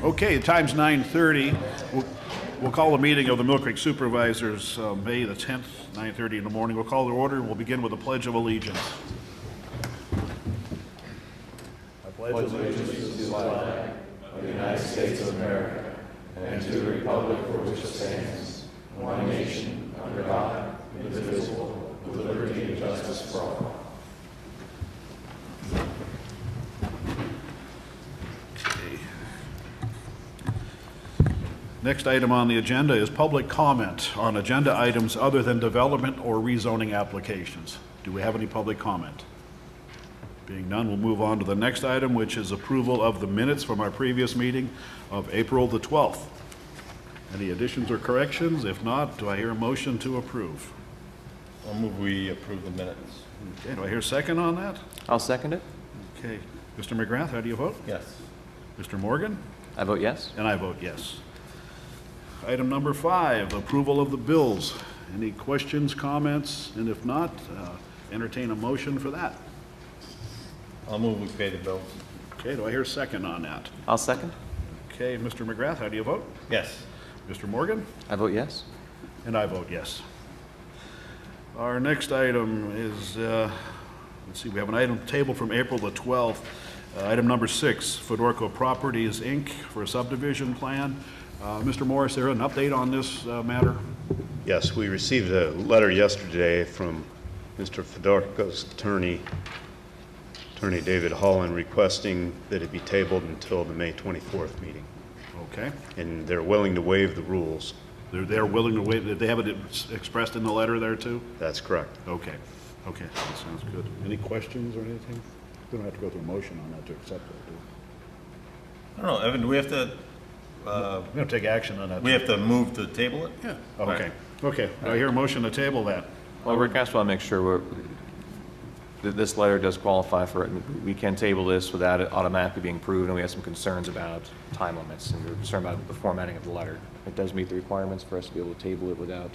Okay, the time's 9:30. We'll call the meeting of the Millcreek Supervisors, May the 10th, 9:30 in the morning. We'll call the order, and we'll begin with the Pledge of Allegiance. I pledge allegiance to the flag of the United States of America and to the republic for which it stands, one nation, under God, indivisible, with liberty and justice for all. Next item on the agenda is public comment on agenda items other than development or rezoning applications. Do we have any public comment? Being none, we'll move on to the next item, which is approval of the minutes from our previous meeting of April the 12th. Any additions or corrections? If not, do I hear a motion to approve? I'll move we approve the minutes. Okay, do I hear a second on that? I'll second it. Okay, Mr. McGrath, how do you vote? Yes. Mr. Morgan? I vote yes. And I vote yes. Item number 5, approval of the bills. Any questions, comments? And if not, entertain a motion for that. I'll move we pay the bills. Okay, do I hear a second on that? I'll second. Okay, Mr. McGrath, how do you vote? Yes. Mr. Morgan? I vote yes. And I vote yes. Our next item is, let's see, we have an item table from April the 12th. Item number 6, Fedorco Properties, Inc. for a subdivision plan. Mr. Morris, there an update on this matter? Yes, we received a letter yesterday from Mr. Fedorco's attorney David Holland, requesting that it be tabled until the May 24th meeting. Okay. And they're willing to waive the rules. They're willing to waive, they have it expressed in the letter there too? That's correct. Okay. Okay, that sounds good. Any questions or anything? We don't have to go through a motion on that to accept it, do I don't know, Evan, do we have to, we? We're going to take action on that. we have to move to table it? Yeah. Okay. Okay. Do I hear a motion to table that? Well, Rick, I just want to make sure that this letter does qualify for it. We can table this without it automatically being approved, and we have some concerns about time limits, and we're concerned about the formatting of the letter. It does meet the requirements for us to be able to table it without.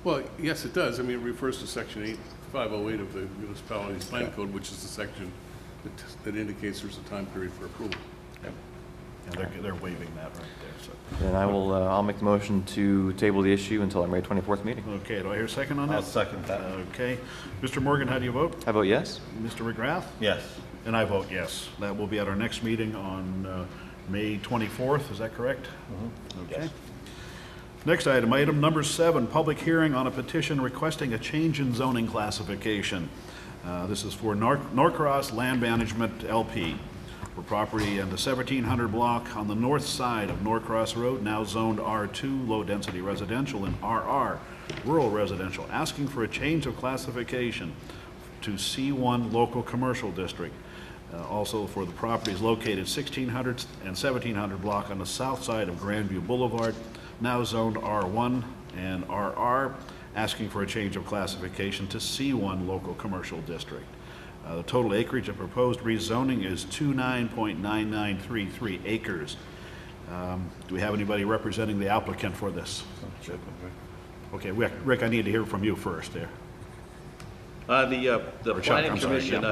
Well, yes, it does. I mean, it refers to Section 508 of the Municipalities Plan Code, which is the section that indicates there's a time period for approval. Yeah, they're waiving that right there. So. And I'll make the motion to table the issue until our May 24th meeting. Okay, do I hear a second on that? I'll second that. Okay. Mr. Morgan, how do you vote? I vote yes. Mr. McGrath? Yes. And I vote yes. That will be at our next meeting on May 24th, is that correct? Mm-hmm. Okay. Yes. Next item, item number 7, public hearing on a petition requesting a change in zoning classification. This is for Norcross Land Management LP for property in the 1700 block on the north side of Norcross Road, now zoned R2, low-density residential, and RR, rural residential, asking for a change of classification to C1 local commercial district. Also for the properties located 1600 and 1700 block on the south side of Grandview Boulevard, now zoned R1 and RR, asking for a change of classification to C1 local commercial district. The total acreage of proposed rezoning is 29.9933 acres. Do we have anybody representing the applicant for this? Okay, Rick, I need to hear from you first there. The Or Chuck, Planning I'm sorry, Commission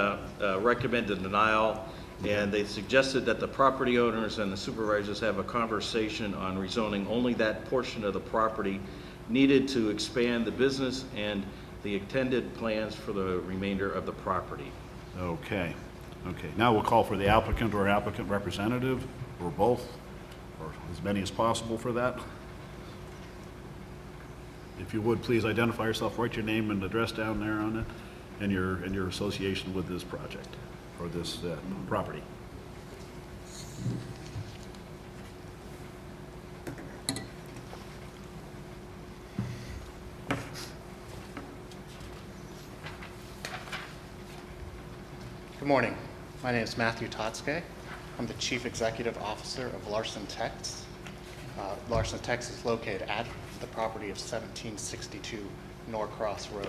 recommended denial, and they suggested that the property owners and the supervisors have a conversation on rezoning only that portion of the property needed to expand the business and the intended plans for the remainder of the property. Okay, okay. Now we'll call for the applicant or applicant representative, or both, or as many as possible for that. If you would, please identify yourself, write your name and address down there on it, and your association with this project, or this property. Good morning. My name is Matthew Totske. I'm the Chief Executive Officer of Larson Tex. Larson Tex is located at the property of 1762 Norcross Road.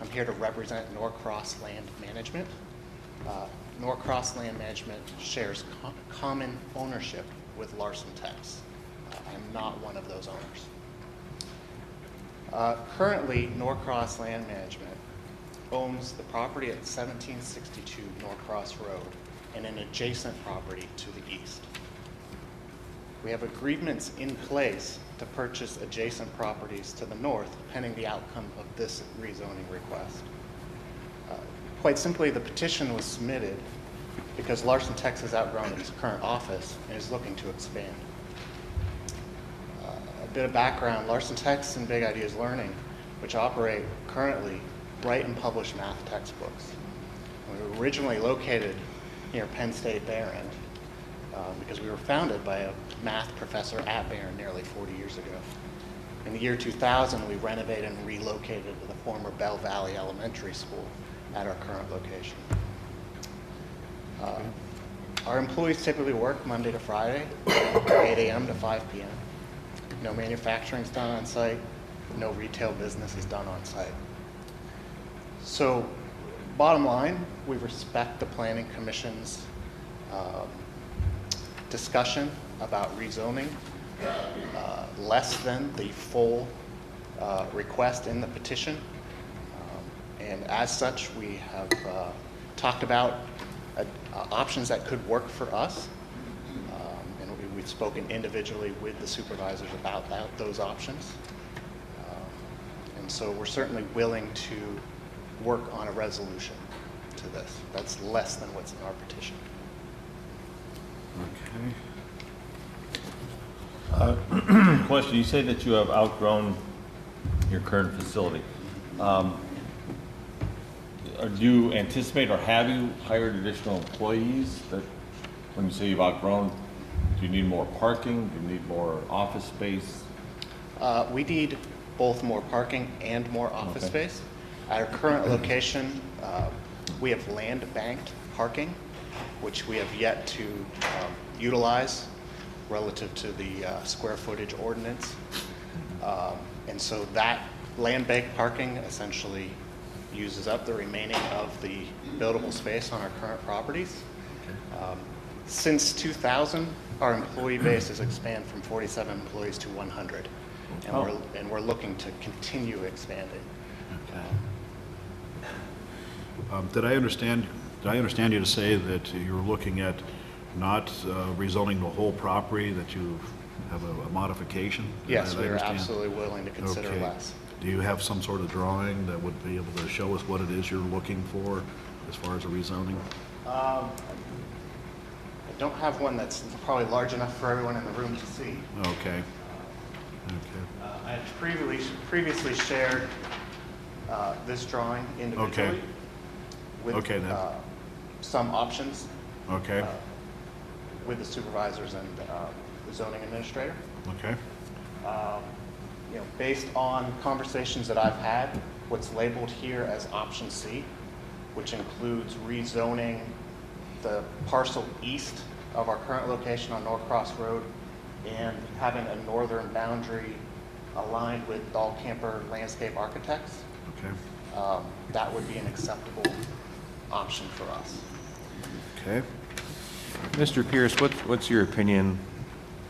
I'm here to represent Norcross Land Management. Norcross Land Management shares common ownership with Larson Tex. I am not one of those owners. Currently, Norcross Land Management owns the property at 1762 Norcross Road and an adjacent property to the east. We have agreements in place to purchase adjacent properties to the north pending the outcome of this rezoning request. Quite simply, the petition was submitted because Larson Tex has outgrown its current office and is looking to expand. A bit of background, Larson Tex and Big Ideas Learning, which operate currently, write and publish math textbooks. We were originally located near Penn State Barron because we were founded by a math professor at Barron nearly 40 years ago. In the year 2000, we renovated and relocated to the former Bell Valley Elementary School at our current location. Our employees typically work Monday to Friday, 8 a.m. to 5 p.m. No manufacturing is done on site. No retail business is done on site. So, bottom line, we respect the Planning Commission's discussion about rezoning less than the full request in the petition. And as such, we have talked about options that could work for us. And we've spoken individually with the supervisors about those options. And so we're certainly willing to work on a resolution to this. That's less than what's in our petition. Okay. Question, you say that you have outgrown your current facility. Do you anticipate or have you hired additional employees that, when you say you've outgrown, do you need more parking? Do you need more office space? We need both more parking and more office space. At our current location, we have land banked parking, which we have yet to utilize relative to the square footage ordinance. And so that land banked parking essentially uses up the remaining of the buildable space on our current properties. Since 2000, our employee base has expanded from 47 employees to 100, and we're looking to continue expanding. Did I understand you to say that you're looking at not rezoning the whole property, that you have a modification? Yes, Did I we are understand? absolutely willing to consider Okay. less. Do you have some sort of drawing that would be able to show us what it is you're looking for as far as a rezoning? I don't have one that's probably large enough for everyone in the room to see. Okay. I had previously shared this drawing individually Okay. with Okay, then. some options Okay, with the supervisors and the zoning administrator. okay, Based on conversations that I've had, what's labeled here as option C, which includes rezoning the parcel east of our current location on North Cross Road and having a northern boundary aligned with Dahlkemper Landscape Architects, okay, that would be an acceptable option for us. okay. Mr. Pierce, what's your opinion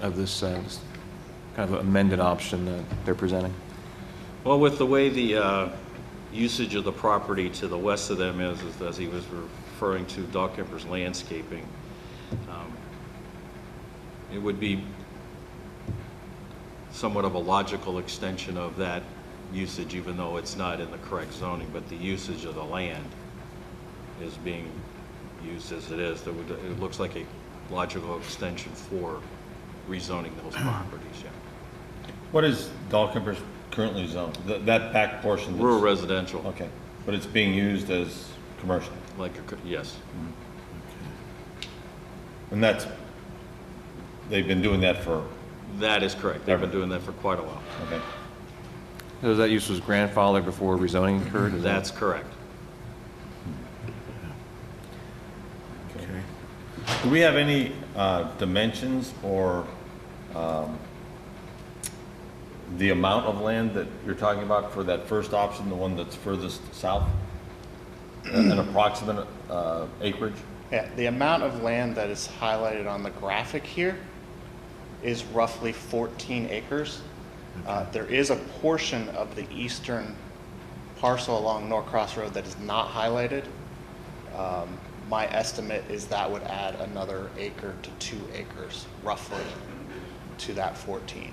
of this kind of amended option that they're presenting? Well, with the way the usage of the property to the west of them is as he was referring to Dahlkemper's landscaping, it would be somewhat of a logical extension of that usage, even though it's not in the correct zoning, but the usage of the land is being used as it is. It looks like a logical extension for rezoning those properties, yeah. What is Dahlkemper's currently zoned? That back portion? that's- Rural residential, Okay, but it's being used as commercial? yes. And they've been doing that for, That is correct. They've been doing that for quite a while. okay. So that use was grandfathered before rezoning occurred? Is that- That's correct. Okay. Do we have any dimensions or the amount of land that you're talking about for that first option, the one that's furthest south? An approximate acreage? Yeah, the amount of land that is highlighted on the graphic here is roughly 14 acres. There is a portion of the eastern parcel along North Cross Road that is not highlighted. My estimate is that would add another acre to 2 acres, roughly. to that 14.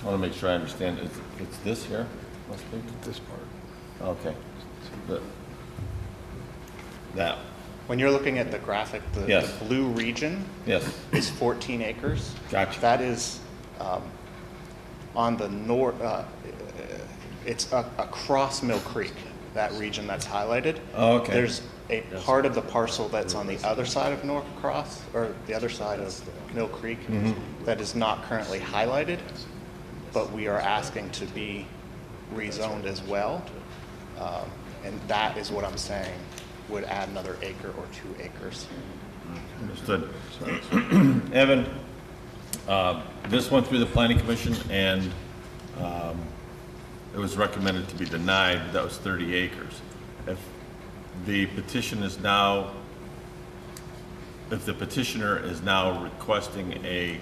I want to make sure I understand. It's this here? Must be? This part. Okay. That, When you're looking at the graphic, the Yes. blue region yes. is 14 acres. Gotcha. That is on the north, it's across Millcreek, that region that's highlighted. Oh, okay. There's a part of the parcel that's on the other side of Norcross, or the other side of Millcreek, that is not currently highlighted, but we are asking to be rezoned as well. And that is what I'm saying would add another acre or 2 acres. Understood. Evan, this went through the planning commission and it was recommended to be denied. That was 30 acres. If the petitioner is now requesting a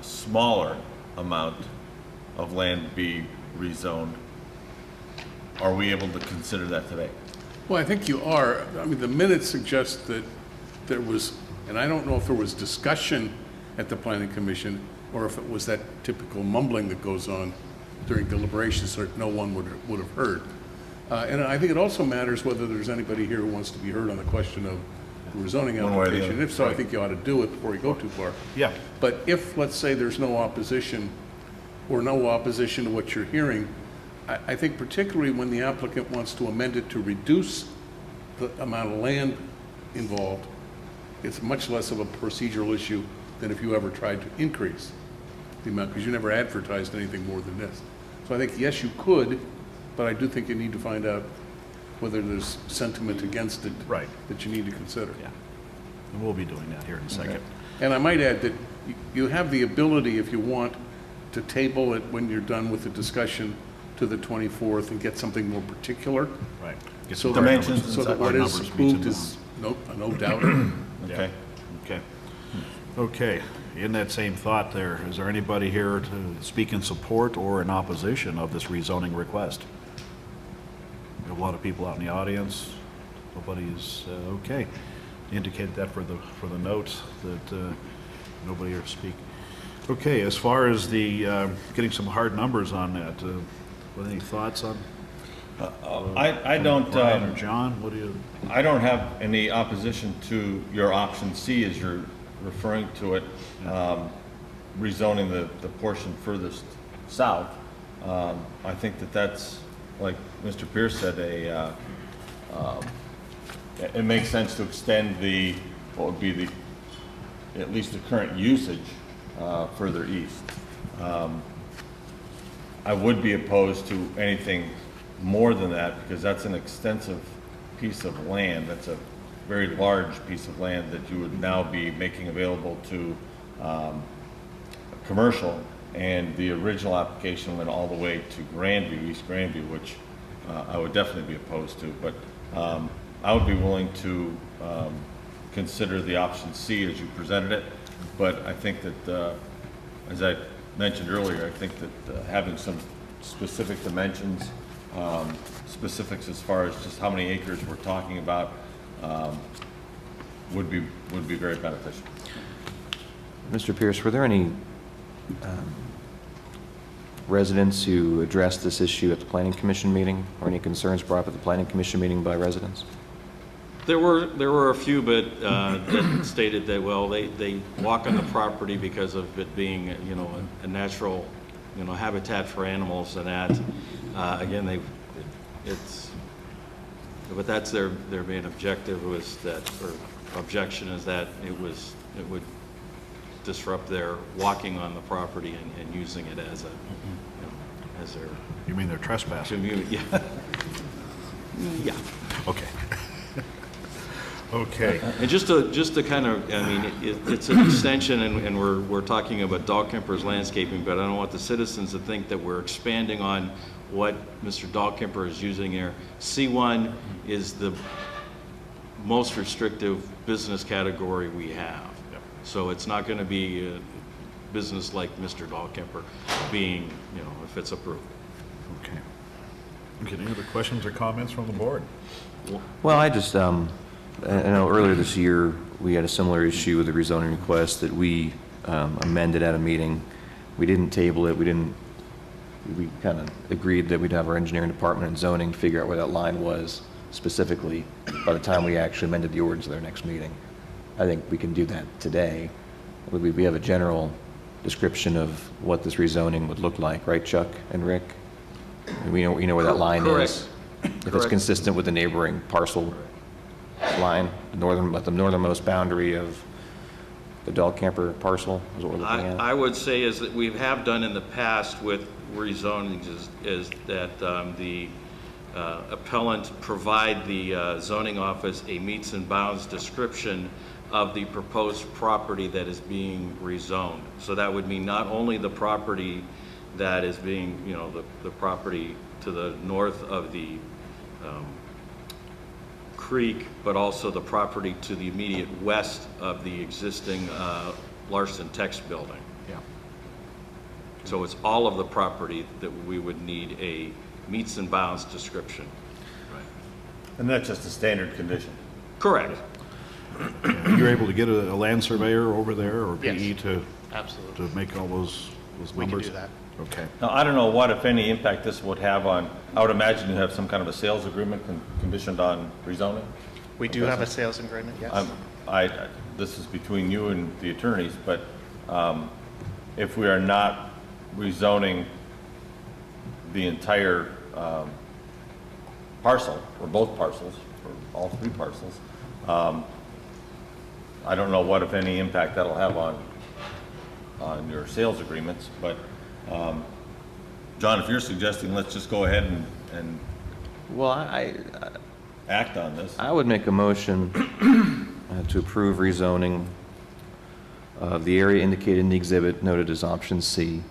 smaller amount of land be rezoned, are we able to consider that today? Well, I think you are. I mean, the minutes suggest that there was, and I don't know if there was discussion at the planning commission or if it was that typical mumbling that goes on during deliberations that no one would have heard. And I think it also matters whether there's anybody here who wants to be heard on the question of the rezoning One way or the application. other. If so, I think you ought to do it before you go too far. Yeah. But if, let's say, there's no opposition or no opposition to what you're hearing, I think particularly when the applicant wants to amend it to reduce the amount of land involved, it's much less of a procedural issue than if you ever tried to increase the amount, because you never advertised anything more than this. So I think, yes, you could, but I do think you need to find out whether there's sentiment against it Right. that you need to consider. Yeah. And we'll be doing that here in a second. And I might add that you have the ability, if you want, to table it when you're done with the discussion to the 24th and get something more particular. Right. Get So some that, numbers- Dimensions so that our what is numbers meets approved in is no doubter. Okay. Okay. Okay. In that same thought there, is there anybody here to speak in support or in opposition of this rezoning request? We have a lot of people out in the audience. Nobody's, okay. Indicate that for the notes that nobody here to speak. Okay, as far as the, getting some hard numbers on that, what, any thoughts on? I don't, Brian or John, what do you? I don't have any opposition to your option C as you're referring to it, rezoning the portion furthest south. I think that's, like Mr. Pierce said, it makes sense to extend what would be at least the current usage further east. I would be opposed to anything more than that because that's an extensive piece of land. That's a very large piece of land that you would now be making available to commercial. And the original application went all the way to Grandview, East Grandview, which I would definitely be opposed to. But I would be willing to consider the option C as you presented it. But I think that, as I mentioned earlier, I think that having some specific dimensions, specifics as far as just how many acres we're talking about, would be very beneficial. Mr. Pierce, were there any residents who addressed this issue at the Planning Commission meeting, or any concerns brought up at the Planning Commission meeting by residents? There were a few, but that stated that, well, they walk on the property because of it being, a natural, habitat for animals and that. Again, but that's their main objective was that, or objection is that it would disrupt their walking on the property and using it as as their You mean they're trespassing? community. Yeah. Yeah. Okay. Okay. And just to kind of, it's an extension, and we're talking about Dahlkemper's landscaping, but I don't want the citizens to think that we're expanding on what Mr. Dahlkemper is using here. C1 is the most restrictive business category we have. Yep. So it's not going to be a business like Mr. Dahlkemper being, if it's approved. Okay. Okay, any other questions or comments from the board? Well, I just, I know earlier this year, we had a similar issue with the rezoning request that we amended at a meeting. We didn't table it, we kind of agreed that we'd have our engineering department and zoning figure out where that line was specifically by the time we actually amended the ordinance at our next meeting. I think we can do that today. We have a general description of what this rezoning would look like, right, Chuck and Rick? We know where that line Correct. is. If it's Correct. consistent with the neighboring parcel line, the northernmost boundary of the dog camper parcel is what we're looking at. I would say is that we have done in the past with rezonings is that the appellant provide the zoning office a meets and bounds description of the proposed property that is being rezoned. So that would mean not only the property that is being, the property to the north of the creek, but also the property to the immediate west of the existing Larson Text building. Yeah. So it's all of the property that we would need a meets and bounds description. And that's just a standard condition. Correct. You're able to get a land surveyor over there or PE Yes. to Absolutely. make all those We can numbers? do that. Okay. Now, I don't know what, if any, impact this would have on, I would imagine you have some kind of a sales agreement conditioned on rezoning? We do have a sales agreement, yes. This is between you and the attorneys, but if we are not rezoning the entire parcel, or both parcels, or all three parcels, I don't know what, if any, impact that'll have on your sales agreements, but John, if you're suggesting let's just go ahead and Well, act on this. I would make a motion to approve rezoning of the area indicated in the exhibit noted as option C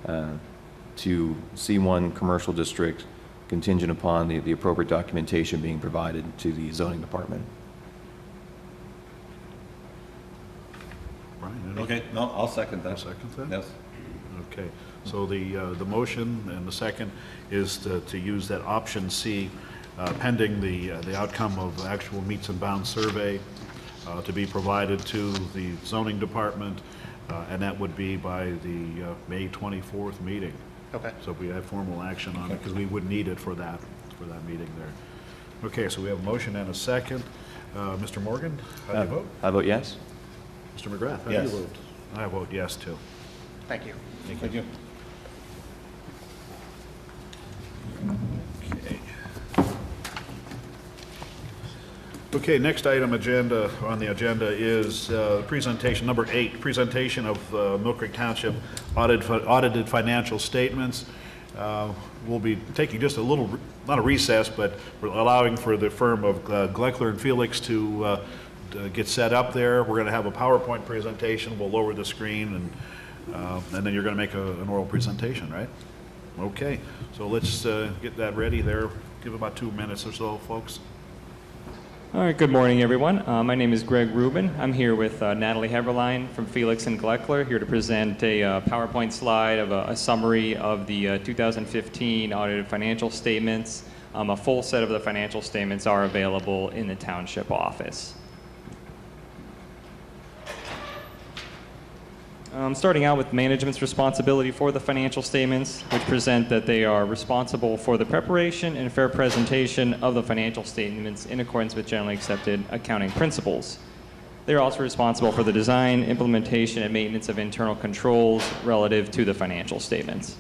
to C1 Commercial District contingent upon the appropriate documentation being provided to the zoning department. Brian, any? Okay, no, I'll second that. I'll second that? Yes. Okay, so the motion and the second is to use that option C pending the outcome of the actual meets and bounds survey to be provided to the zoning department, and that would be by the May 24th meeting. Okay. So we have formal action on it because we would need it for that meeting there. Okay, so we have a motion and a second. Mr. Morgan, how do you vote? I vote yes. Mr. McGrath, how do you Yes. vote? I vote yes, too. Thank you. Thank you. Okay. Okay, next item on the agenda is presentation number 8, presentation of Millcreek Township audited financial statements. We'll be taking just a little, not a recess, but we're allowing for the firm of Gleckler and Felix to get set up there. We're going to have a PowerPoint presentation. We'll lower the screen, and then you're going to make an oral presentation, right? Okay, so let's get that ready there. Give about 2 minutes or so, folks. All right, good morning, everyone. My name is Greg Rubin. I'm here with Natalie Heberlein from Felix and Gleckler, here to present a PowerPoint slide of a summary of the 2015 audited financial statements. A full set of the financial statements are available in the township office. Starting out with management's responsibility for the financial statements, which present that they are responsible for the preparation and fair presentation of the financial statements in accordance with generally accepted accounting principles. They are also responsible for the design, implementation, and maintenance of internal controls relative to the financial statements.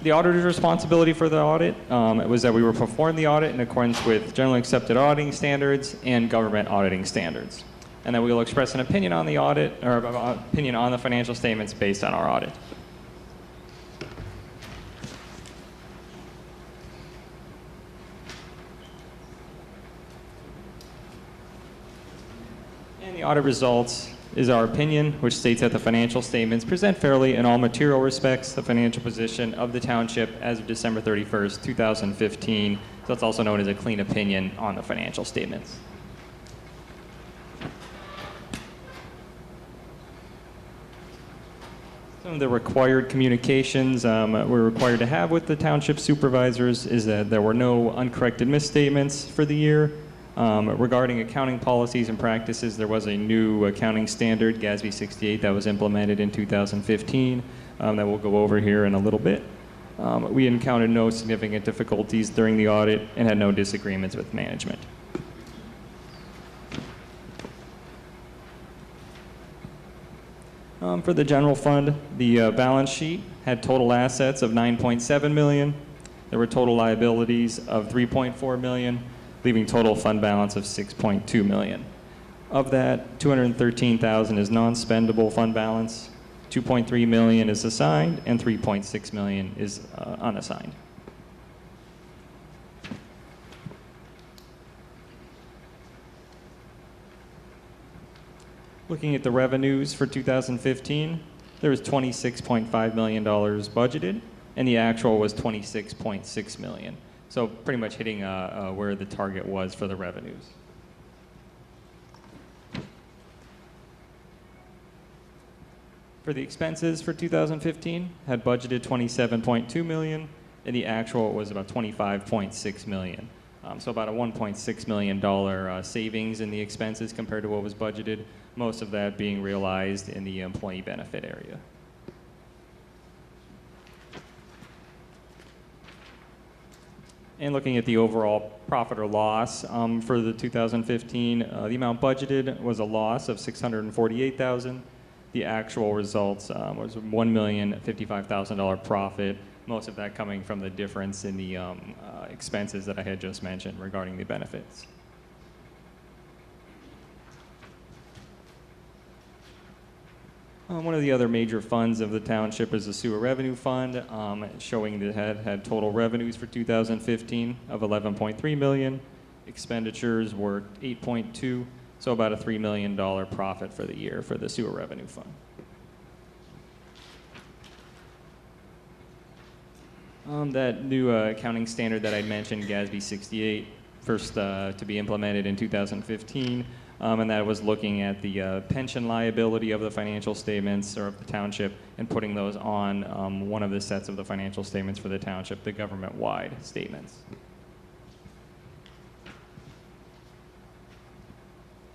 The auditor's responsibility for the audit was that we were performing the audit in accordance with generally accepted auditing standards and government auditing standards, and that we will express an opinion on the audit or opinion on the financial statements based on our audit. And the audit results is our opinion, which states that the financial statements present fairly in all material respects the financial position of the township as of December 31st, 2015. So it's also known as a clean opinion on the financial statements. Some of the required communications we're required to have with the township supervisors is that there were no uncorrected misstatements for the year. Regarding accounting policies and practices, there was a new accounting standard, GASB 68, that was implemented in 2015 that we'll go over here in a little bit. We encountered no significant difficulties during the audit and had no disagreements with management. For the general fund, the balance sheet had total assets of $9.7 million. There were total liabilities of $3.4 million, leaving total fund balance of $6.2 million. Of that, $213,000 is non-spendable fund balance, $2.3 million is assigned, and $3.6 million is unassigned. Looking at the revenues for 2015, there was $26.5 million budgeted, and the actual was $26.6 million. So pretty much hitting where the target was for the revenues. For the expenses for 2015, had budgeted $27.2 million, and the actual was about $25.6 million. So about a $1.6 million savings in the expenses compared to what was budgeted, most of that being realized in the employee benefit area. And looking at the overall profit or loss for the 2015, the amount budgeted was a loss of $648,000. The actual results was $1,055,000 profit, most of that coming from the difference in the expenses that I had just mentioned regarding the benefits. One of the other major funds of the township is the sewer revenue fund, showing that it had total revenues for 2015 of $11.3 million. Expenditures were $8.2, so about a $3 million profit for the year for the sewer revenue fund. That new accounting standard that I mentioned, GASB 68, first to be implemented in 2015. And that was looking at the pension liability of the financial statements or of the township and putting those on one of the sets of the financial statements for the township, the government-wide statements.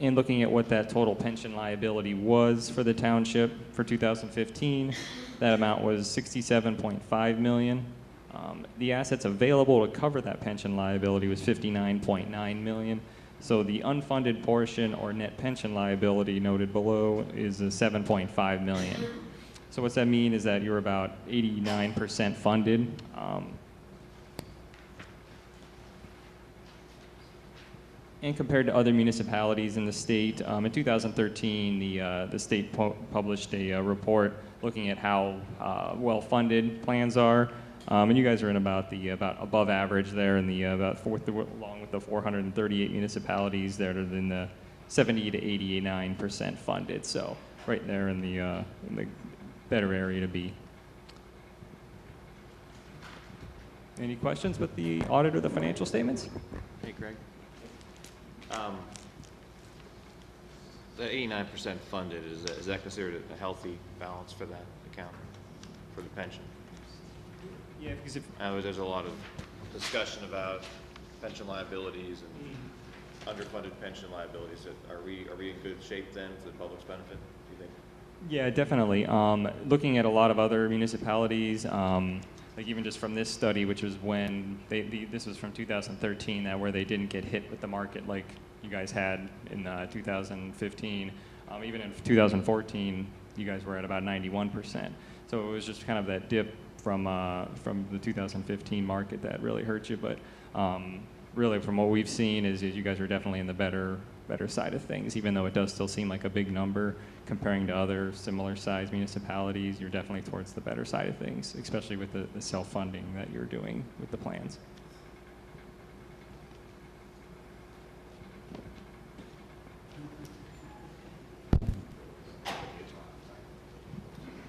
And looking at what that total pension liability was for the township for 2015, that amount was $67.5 million. The assets available to cover that pension liability was $59.9 million. So the unfunded portion or net pension liability noted below is $7.5 million. So what's that mean is that you're about 89% funded. And compared to other municipalities in the state, in 2013, the state published a report looking at how well-funded plans are. And you guys are in about above average there in the along with the 438 municipalities that are in the 70 to 89% funded. So right there in the better area to be. Any questions with the audit or the financial statements? Hey, Greg. The 89% funded, is that considered a healthy balance for that account, for the pension? Yeah, because if There's a lot of discussion about pension liabilities and underfunded pension liabilities. Are we in good shape then for the public's benefit, do you think? yeah, definitely. Looking at a lot of other municipalities, like even just from this study, which was when this was from 2013, that where they didn't get hit with the market like you guys had in 2015. Even in 2014, you guys were at about 91%. So it was just kind of that dip from the 2015 market that really hurt you. But really, from what we've seen, is you guys are definitely in the better side of things. Even though it does still seem like a big number comparing to other similar sized municipalities, you're definitely towards the better side of things, especially with the self-funding that you're doing with the plans.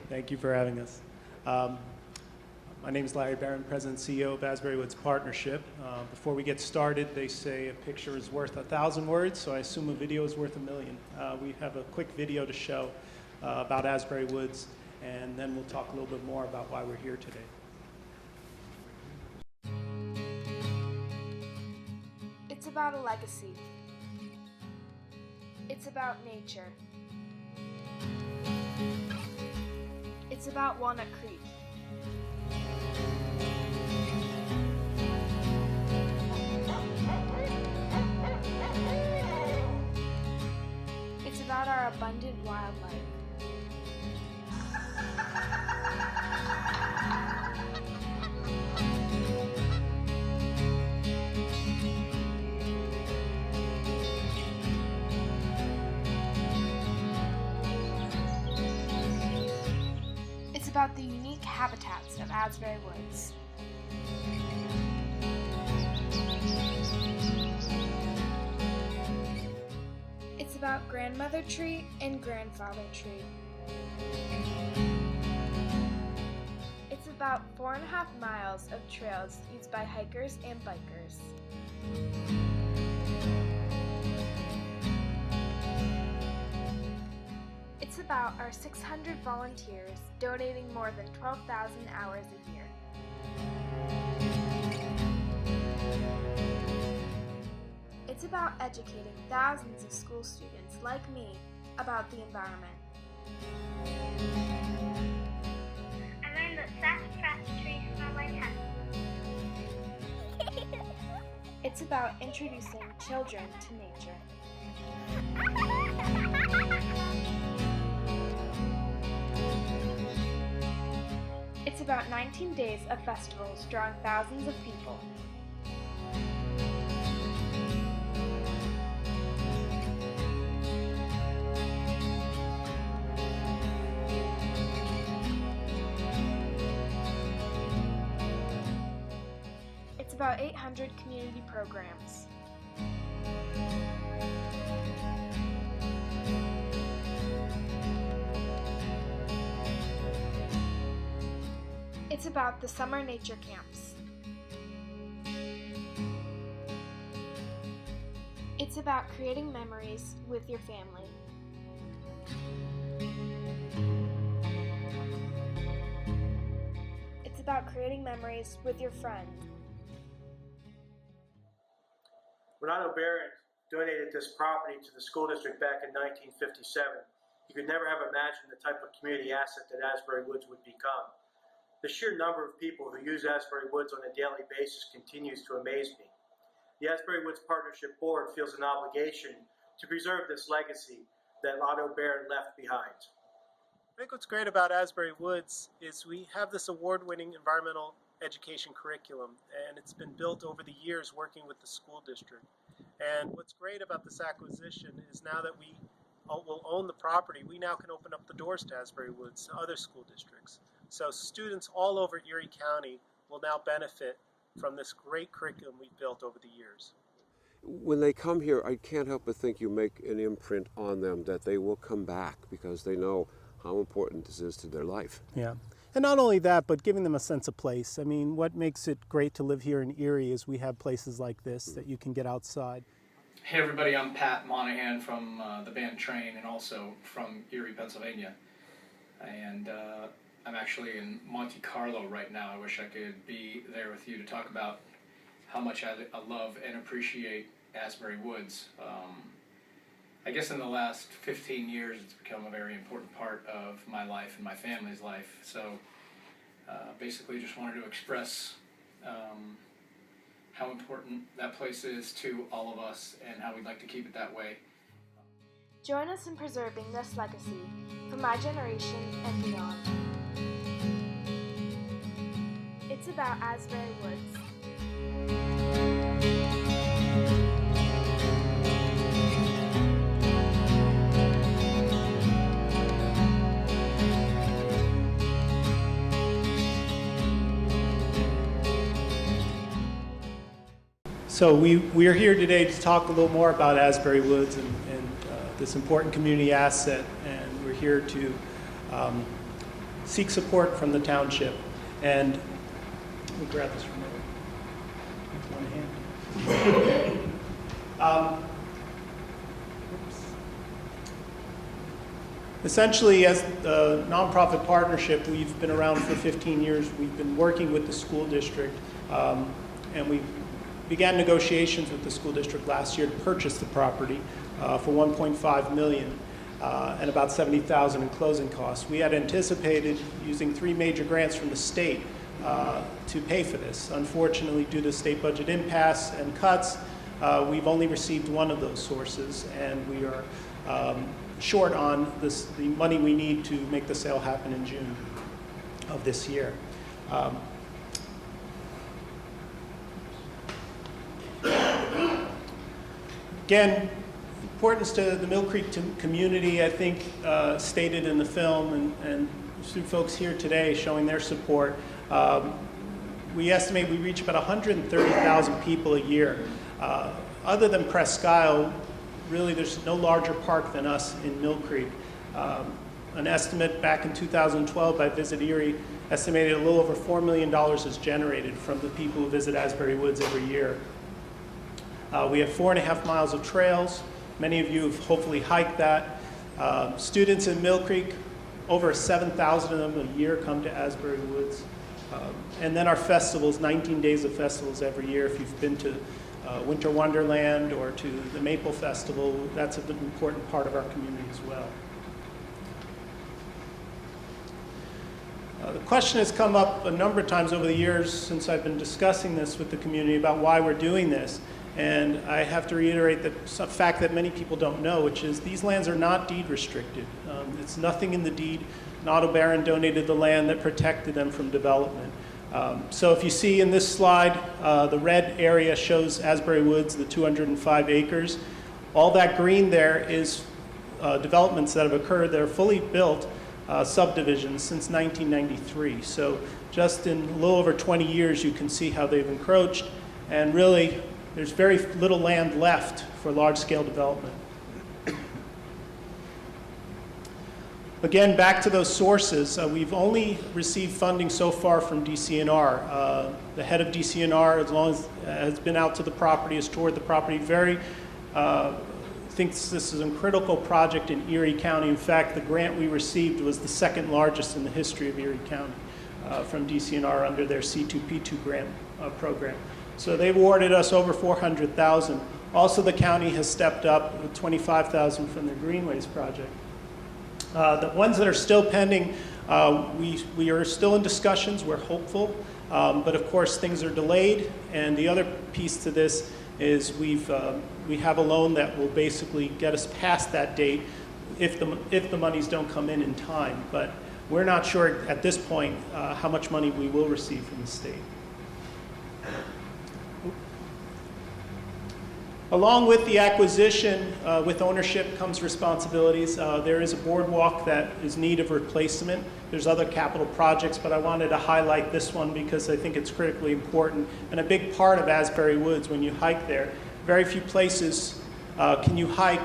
Thank you for having us. My name is Larry Barron, President and CEO of Asbury Woods Partnership. Before we get started, they say a picture is worth 1,000 words, so I assume a video is worth 1,000,000. We have a quick video to show about Asbury Woods and then we'll talk a little bit more about why we're here today. It's about a legacy. It's about nature. It's about Walnut Creek. It's about our abundant wildlife. It's about the unique habitats of Asbury Woods. It's about grandmother tree and grandfather tree. It's about 4.5 miles of trails used by hikers and bikers. It's about our 600 volunteers donating more than 12,000 hours a year. It's about educating thousands of school students like me about the environment. I learned that sassafras trees smell like honey. It's about introducing children to nature. It's about 19 days of festivals drawing thousands of people. It's about 800 community programs. It's about the summer nature camps. It's about creating memories with your family. It's about creating memories with your friends. When Otto Barron donated this property to the school district back in 1957, he could never have imagined the type of community asset that Asbury Woods would become. The sheer number of people who use Asbury Woods on a daily basis continues to amaze me. The Asbury Woods Partnership Board feels an obligation to preserve this legacy that Otto Barron left behind. I think what's great about Asbury Woods is we have this award-winning environmental education curriculum, and it's been built over the years working with the school district. And what's great about this acquisition is now that we will own the property, we now can open up the doors to Asbury Woods to other school districts. So students all over Erie County will now benefit from this great curriculum we've built over the years. When they come here, I can't help but think you make an imprint on them that they will come back because they know how important this is to their life. Yeah. And not only that, but giving them a sense of place. I mean, what makes it great to live here in Erie is we have places like this that you can get outside. Hey everybody, I'm Pat Monahan from the band Train and also from Erie, Pennsylvania. And I'm actually in Monte Carlo right now. I wish I could be there with you to talk about how much I love and appreciate Asbury Woods. I guess in the last 15 years it's become a very important part of my life and my family's life. So basically just wanted to express how important that place is to all of us and how we'd like to keep it that way. Join us in preserving this legacy for my generation and beyond. It's about Asbury Woods. So we are here today to talk a little more about Asbury Woods and this important community asset, and we're here to seek support from the township. And let me grab this from one hand. Essentially, as a nonprofit partnership, we've been around for 15 years. We've been working with the school district, and we began negotiations with the school district last year to purchase the property for $1.5 million and about $70,000 in closing costs. We had anticipated using 3 major grants from the state to pay for this. Unfortunately, due to state budget impasse and cuts, we've only received one of those sources, and we are short on the money we need to make the sale happen in June of this year. Again, importance to the Millcreek community, I think, stated in the film, and through folks here today showing their support. We estimate we reach about 130,000 people a year. Other than Presque Isle, really there's no larger park than us in Millcreek. An estimate back in 2012 by Visit Erie estimated a little over $4 million is generated from the people who visit Asbury Woods every year. We have 4.5 miles of trails. Many of you have hopefully hiked that. Students in Millcreek, over 7,000 of them a year come to Asbury Woods. And then our festivals, 19 days of festivals every year. If you've been to Winter Wonderland or to the Maple Festival, that's an important part of our community as well. The question has come up a number of times over the years since I've been discussing this with the community about why we're doing this. And I have to reiterate the fact that many people don't know, which is these lands are not deed restricted. It's nothing in the deed. An Otto Baron donated the land that protected them from development. So if you see in this slide, the red area shows Asbury Woods, the 205 acres. All that green there is developments that have occurred that are fully built subdivisions since 1993. So just in a little over 20 years, you can see how they've encroached. And really, there's very little land left for large-scale development. Again, back to those sources, we've only received funding so far from DCNR. The head of DCNR, as long as has been out to the property, has toured the property, thinks this is a critical project in Erie County. In fact, the grant we received was the second largest in the history of Erie County from DCNR under their C2P2 grant program. So they've awarded us over $400,000. Also, the county has stepped up with $25,000 from their Greenways project. The ones that are still pending, we are still in discussions. We're hopeful, but of course things are delayed. And the other piece to this is we have a loan that will basically get us past that date if the monies don't come in time. But we're not sure at this point how much money we will receive from the state. Along with the acquisition, with ownership comes responsibilities. There is a boardwalk that is in need of replacement. There's other capital projects, but I wanted to highlight this one because I think it's critically important and a big part of Asbury Woods when you hike there. Very few places can you hike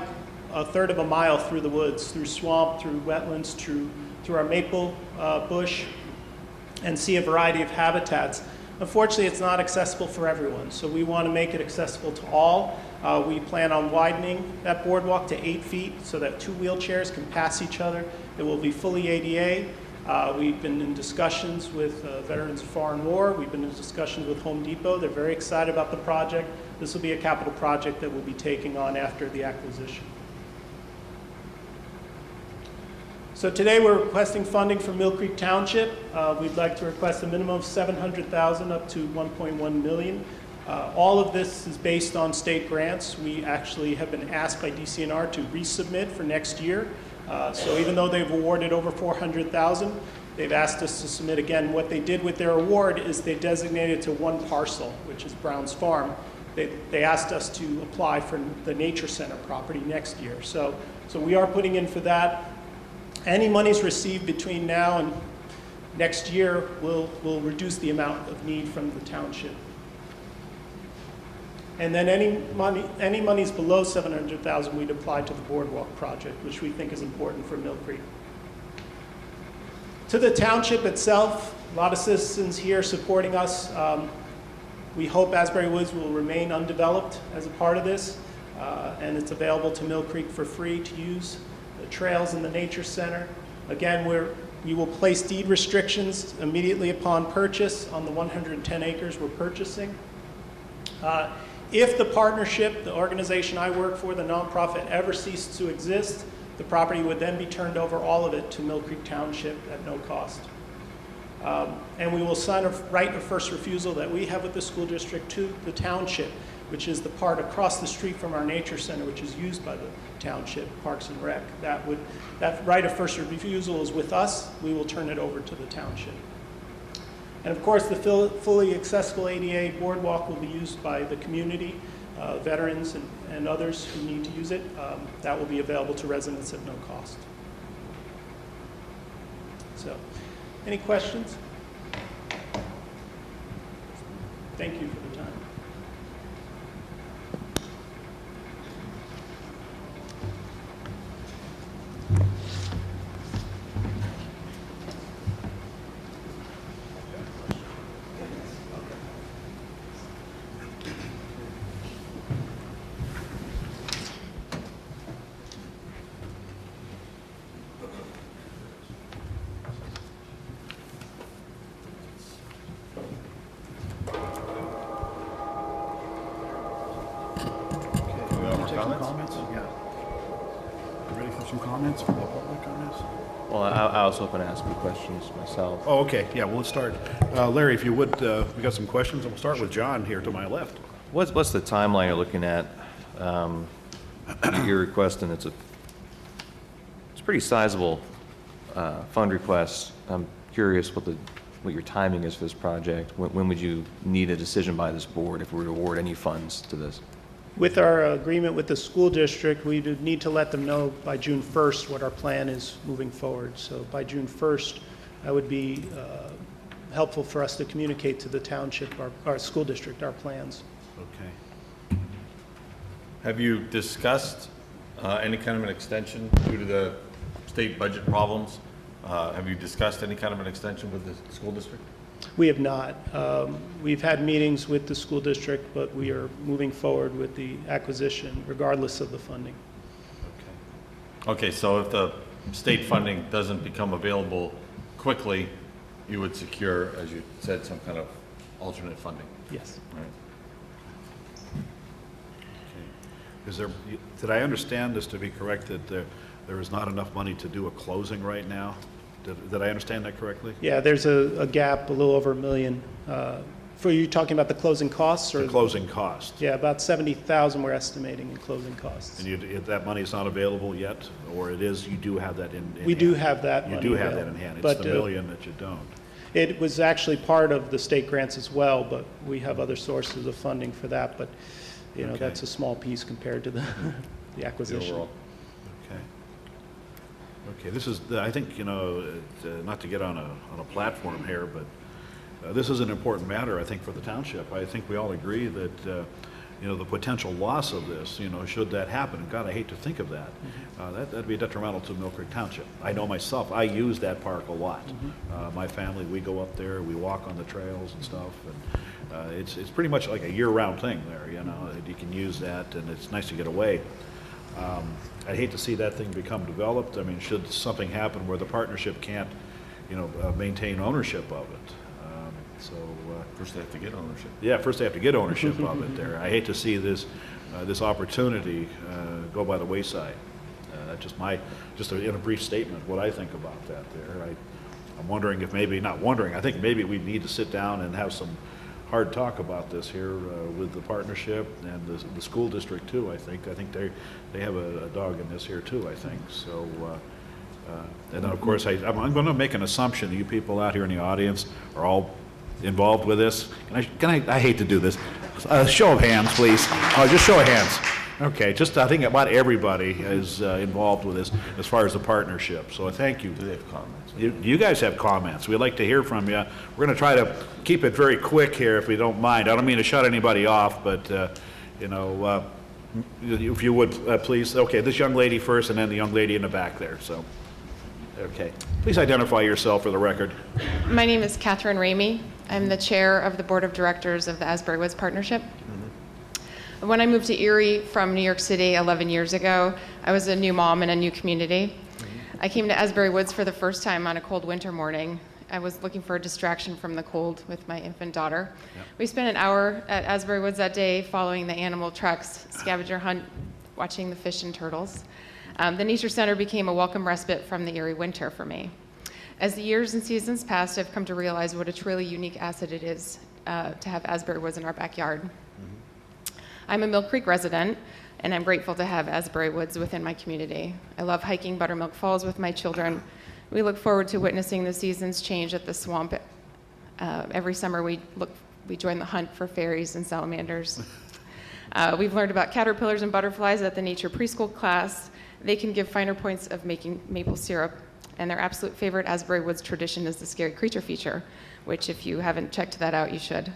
a third of a mile through the woods, through swamp, through wetlands, through our maple bush, and see a variety of habitats. Unfortunately, it's not accessible for everyone, so we want to make it accessible to all. We plan on widening that boardwalk to 8 feet so that 2 wheelchairs can pass each other. It will be fully ADA. We've been in discussions with Veterans of Foreign War. We've been in discussions with Home Depot. They're very excited about the project. This will be a capital project that we'll be taking on after the acquisition. So today we're requesting funding from Millcreek Township. We'd like to request a minimum of $700,000 up to $1.1 million. All of this is based on state grants. We actually have been asked by DCNR to resubmit for next year. So even though they've awarded over $400,000, they've asked us to submit again. What they did with their award is they designated to one parcel, which is Brown's Farm. They asked us to apply for the Nature Center property next year. So we are putting in for that. Any monies received between now and next year will reduce the amount of need from the township. And then any monies below $700,000 we'd apply to the boardwalk project, which we think is important for Millcreek. To the township itself, a lot of citizens here supporting us. We hope Asbury Woods will remain undeveloped as a part of this, and it's available to Millcreek for free to use. the trails and the nature center. Again, we will place deed restrictions immediately upon purchase on the 110 acres we're purchasing. If the partnership, the organization I work for, the nonprofit, ever ceased to exist, the property would then be turned over, all of it, to Millcreek Township at no cost. And we will sign a right of first refusal that we have with the school district to the township, which is the part across the street from our nature center, which is used by the township, Parks and Rec. That right of first refusal is with us. We will turn it over to the township. And of course, the fully accessible ADA boardwalk will be used by the community, veterans and others who need to use it. That will be available to residents at no cost. So, any questions? Thank you for the time. Comments? Yeah. You ready for some comments from the public on this? Well, I was hoping to ask you questions myself. Oh, okay. Yeah, well, let's start. Larry, if you would, we got some questions. We'll start with John here to my left. What's the timeline you're looking at? You're requesting, it's a pretty sizable fund request. I'm curious what your timing is for this project. When would you need a decision by this board if we were to award any funds to this? With our agreement with the school district, we would need to let them know by June 1st what our plan is moving forward. So by June 1st, that would be helpful for us to communicate to the township, our school district, our plans. Okay. Have you discussed any kind of an extension due to the state budget problems? Have you discussed any kind of an extension with the school district? We have not. We've had meetings with the school district, but we are moving forward with the acquisition regardless of the funding. Okay, so if the state funding doesn't become available quickly, you would secure, as you said, some kind of alternate funding? Yes. All right. Did I understand this to be correct that there is not enough money to do a closing right now? Did I understand that correctly? Yeah, there's a gap, a little over $1 million. For you talking about the closing costs? Or the closing cost. Yeah, about $70,000 we're estimating in closing costs. And that money is not available yet, or it is? You do have that in we hand? do have that money. You do have that in hand. It's but, the $1 million that you don't. It was actually part of the state grants as well, but we have other sources of funding for that. But you know, that's a small piece compared to the acquisition. Okay. Okay, this is, I think, you know, not to get on a platform here, but this is an important matter, I think, for the township. I think we all agree that, you know, the potential loss of this, you know, should that happen, and God, I hate to think of that, that'd be detrimental to Millcreek Township. I know myself, I use that park a lot. My family, we go up there, we walk on the trails and stuff, and it's pretty much like a year-round thing there, you know. You can use that, and it's nice to get away. I'd hate to see that thing become developed. I mean, should something happen where the partnership can't, you know, maintain ownership of it. First they have to get ownership. Yeah, first they have to get ownership of it there. I hate to see this opportunity go by the wayside. Just in a brief statement, what I think about that there. I'm wondering if maybe, not wondering, I think maybe we need to sit down and have some hard talk about this here with the partnership and the school district too. I think they have a dog in this here too, I think. So, and then of course I'm going to make an assumption that you people out here in the audience are all involved with this. I hate to do this. Show of hands, please. Oh, just show of hands. Okay, just I think about everybody is involved with this as far as the partnership. So thank you. Do they have comments? You guys have comments. We'd like to hear from you. We're going to try to keep it very quick here if we don't mind. I don't mean to shut anybody off, but you know, if you would please. Okay, this young lady first, and then the young lady in the back there. So, okay, please identify yourself for the record. My name is Catherine Ramey. I'm the chair of the board of directors of the Asbury Woods Partnership. When I moved to Erie from New York City 11 years ago, I was a new mom in a new community. I came to Asbury Woods for the first time on a cold winter morning. I was looking for a distraction from the cold with my infant daughter. Yep. We spent an hour at Asbury Woods that day following the animal trucks, scavenger hunt, watching the fish and turtles. The Nature Center became a welcome respite from the Erie winter for me. As the years and seasons passed, I've come to realize what a truly unique asset it is to have Asbury Woods in our backyard. Mm-hmm. I'm a Millcreek resident, and I'm grateful to have Asbury Woods within my community. I love hiking Buttermilk Falls with my children. We look forward to witnessing the seasons change at the swamp. Every summer we join the hunt for fairies and salamanders. We've learned about caterpillars and butterflies at the nature preschool class. They can give finer points of making maple syrup, and their absolute favorite Asbury Woods tradition is the scary creature feature, which if you haven't checked that out, you should.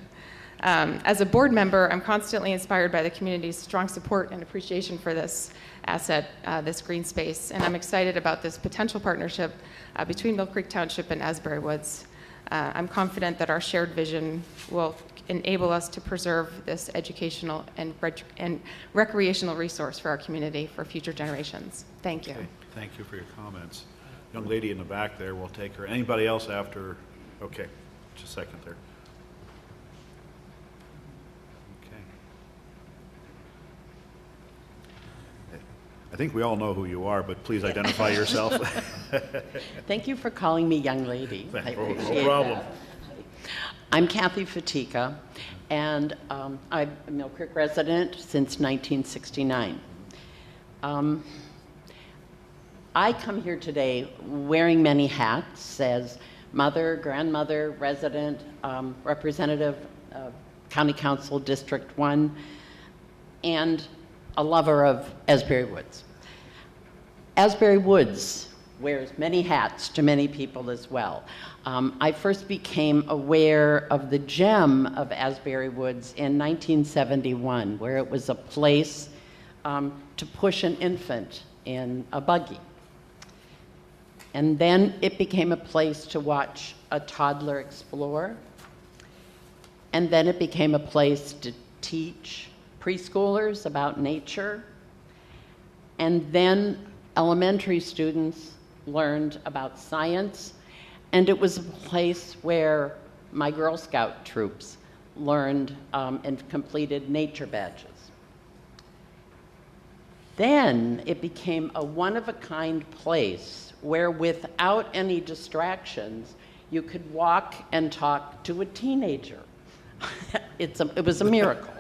As a board member, I'm constantly inspired by the community's strong support and appreciation for this asset, this green space, and I'm excited about this potential partnership between Millcreek Township and Asbury Woods. I'm confident that our shared vision will enable us to preserve this educational and recreational resource for our community for future generations. Thank you. Okay. Thank you for your comments. Young lady in the back there, we'll take her. Anybody else after? Okay, just a second there. I think we all know who you are, but please identify yourself. Thank you for calling me young lady. No problem. I'm Kathy Fatika, and I'm a Millcreek resident since 1969. I come here today wearing many hats as mother, grandmother, resident, representative of County Council District 1, and a lover of Asbury Woods. Asbury Woods wears many hats to many people as well. I first became aware of the gem of Asbury Woods in 1971, where it was a place to push an infant in a buggy. And then it became a place to watch a toddler explore. And then it became a place to teach preschoolers about nature. And then elementary students learned about science. And it was a place where my Girl Scout troops learned and completed nature badges. Then it became a one-of-a-kind place where without any distractions, you could walk and talk to a teenager. It was a miracle.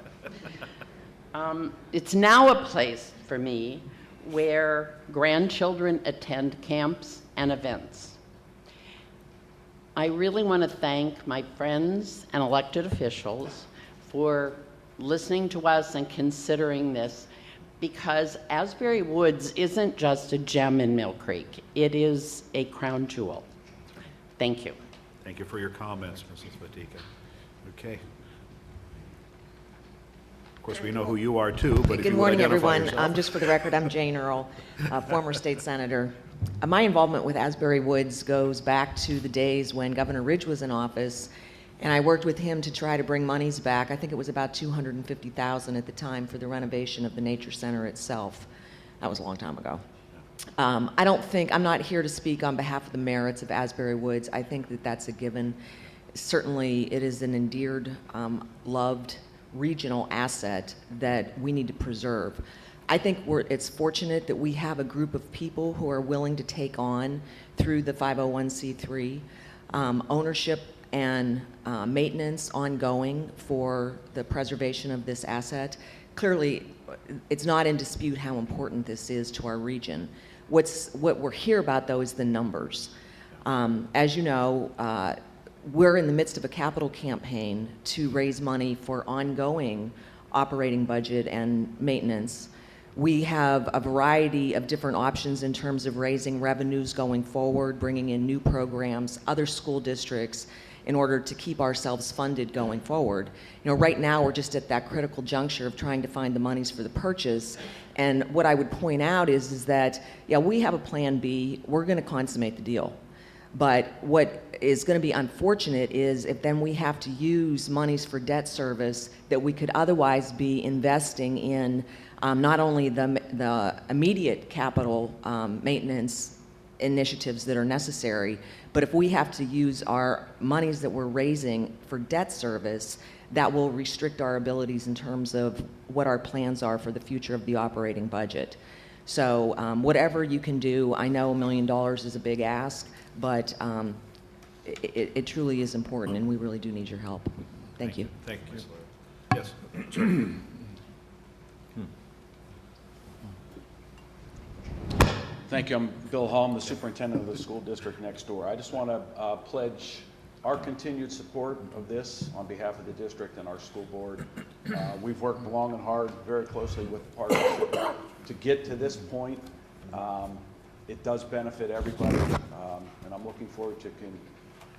It's now a place for me where grandchildren attend camps and events. I really want to thank my friends and elected officials for listening to us and considering this, because Asbury Woods isn't just a gem in Millcreek. It is a crown jewel. Thank you. Thank you for your comments, Mrs. Fatika. Okay. Of course, we know who you are too, but if Good you morning, would identify everyone. yourself. Just for the record, I'm Jane Earle, former state senator. My involvement with Asbury Woods goes back to the days when Governor Ridge was in office, and I worked with him to try to bring monies back. I think it was about $250,000 at the time for the renovation of the Nature Center itself. That was a long time ago. I'm not here to speak on behalf of the merits of Asbury Woods. I think that that's a given. Certainly, it is an endeared, loved regional asset that we need to preserve. I think it's fortunate that we have a group of people who are willing to take on, through the 501c3, ownership and maintenance ongoing for the preservation of this asset. Clearly, it's not in dispute how important this is to our region. What we're here about, though, is the numbers. As you know, we're in the midst of a capital campaign to raise money for ongoing operating budget and maintenance. We have a variety of different options in terms of raising revenues going forward, bringing in new programs, other school districts, in order to keep ourselves funded going forward. You know, right now we're just at that critical juncture of trying to find the monies for the purchase. And what I would point out is that, yeah, we have a plan B. We're going to consummate the deal. But what is going to be unfortunate is if then we have to use monies for debt service that we could otherwise be investing in not only the immediate capital maintenance initiatives that are necessary, but if we have to use our monies that we're raising for debt service, that will restrict our abilities in terms of what our plans are for the future of the operating budget. So whatever you can do, I know $1 million is a big ask, but it truly is important, and we really do need your help. Thank you. Thank you. Yes. Sir. Thank you. I'm Bill Hall. I'm the superintendent of the school district next door. I just want to pledge our continued support of this on behalf of the district and our school board. We've worked long and hard, very closely with the partnership to get to this point. It does benefit everybody, and I'm looking forward to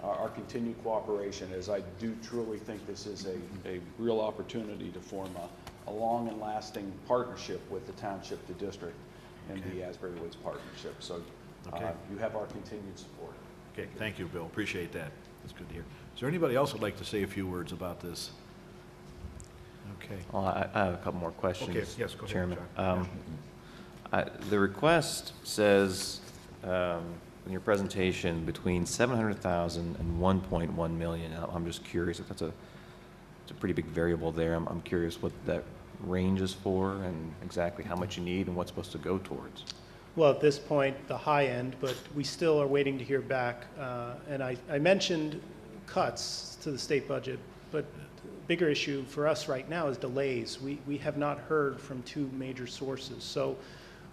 our continued cooperation, as I do truly think this is a real opportunity to form a long and lasting partnership with the township, the district, and the Asbury Woods partnership. So you have our continued support. Okay, thank you, Bill. Appreciate that. That's good to hear. Is there anybody else who'd like to say a few words about this? Okay. Well, I have a couple more questions. Okay, yes, go ahead, Chairman. John. The request says in your presentation between $700,000 and $1.1 million. I'm just curious if it's a pretty big variable there. I'm curious what that range is for and exactly how much you need and what's supposed to go towards. Well, at this point, the high end, but we still are waiting to hear back. And I mentioned cuts to the state budget, but the bigger issue for us right now is delays. We have not heard from two major sources. So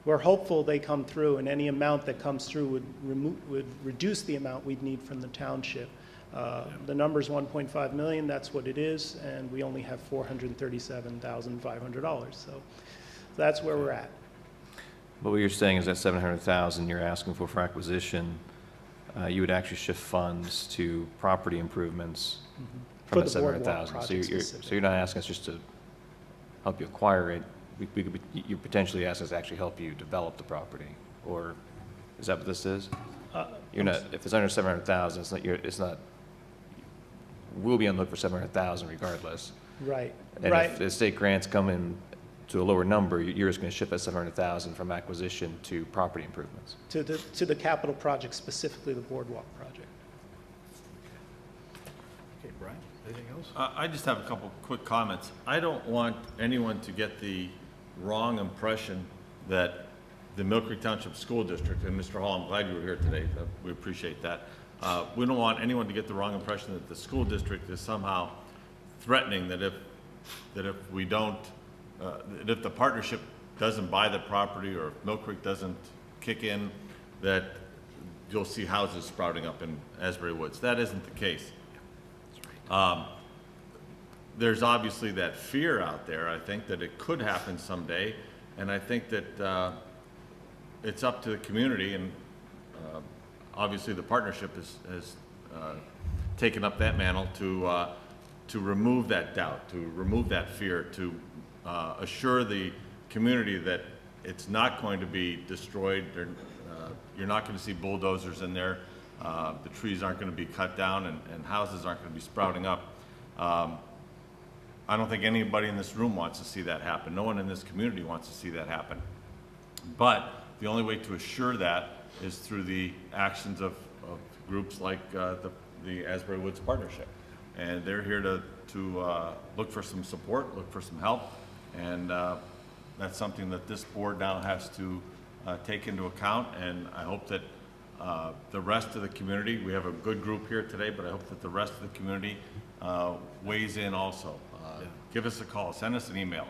we're hopeful they come through, and any amount that comes through would reduce the amount we'd need from the township. The number's 1.5 million, that's what it is, and we only have $437,500. So that's where we're at. But what you're saying is that $700,000 you're asking for acquisition, you would actually shift funds to property improvements from that $700,000. So you're not asking us just to help you acquire it. You potentially ask us to actually help you develop the property, or is that what this is? You're not. If it's under $700,000, it's not. We'll be on the look for $700,000 regardless. Right. And if the state grants come in to a lower number, you're just going to shift that $700,000 from acquisition to property improvements. To the capital project, specifically the boardwalk project. Okay, Brian, anything else? I just have a couple quick comments. I don't want anyone to get the wrong impression that the Millcreek Township School District, and Mr. Hall, I'm glad you were here today. We appreciate that. We don't want anyone to get the wrong impression that the school district is somehow threatening that if we don't, that if the partnership doesn't buy the property or if Millcreek doesn't kick in, that you'll see houses sprouting up in Asbury Woods. That isn't the case. There's obviously that fear out there, I think, that it could happen someday, and I think that it's up to the community, and obviously the partnership has taken up that mantle to remove that doubt, to remove that fear, to assure the community that it's not going to be destroyed. You're not going to see bulldozers in there. The trees aren't going to be cut down, and houses aren't going to be sprouting up. I don't think anybody in this room wants to see that happen. No one in this community wants to see that happen. But the only way to assure that is through the actions of groups like the Asbury Woods Partnership. And they're here to look for some support, look for some help, and that's something that this board now has to take into account. And I hope that the rest of the community, we have a good group here today, but I hope that the rest of the community weighs in also. Give us a call, send us an email,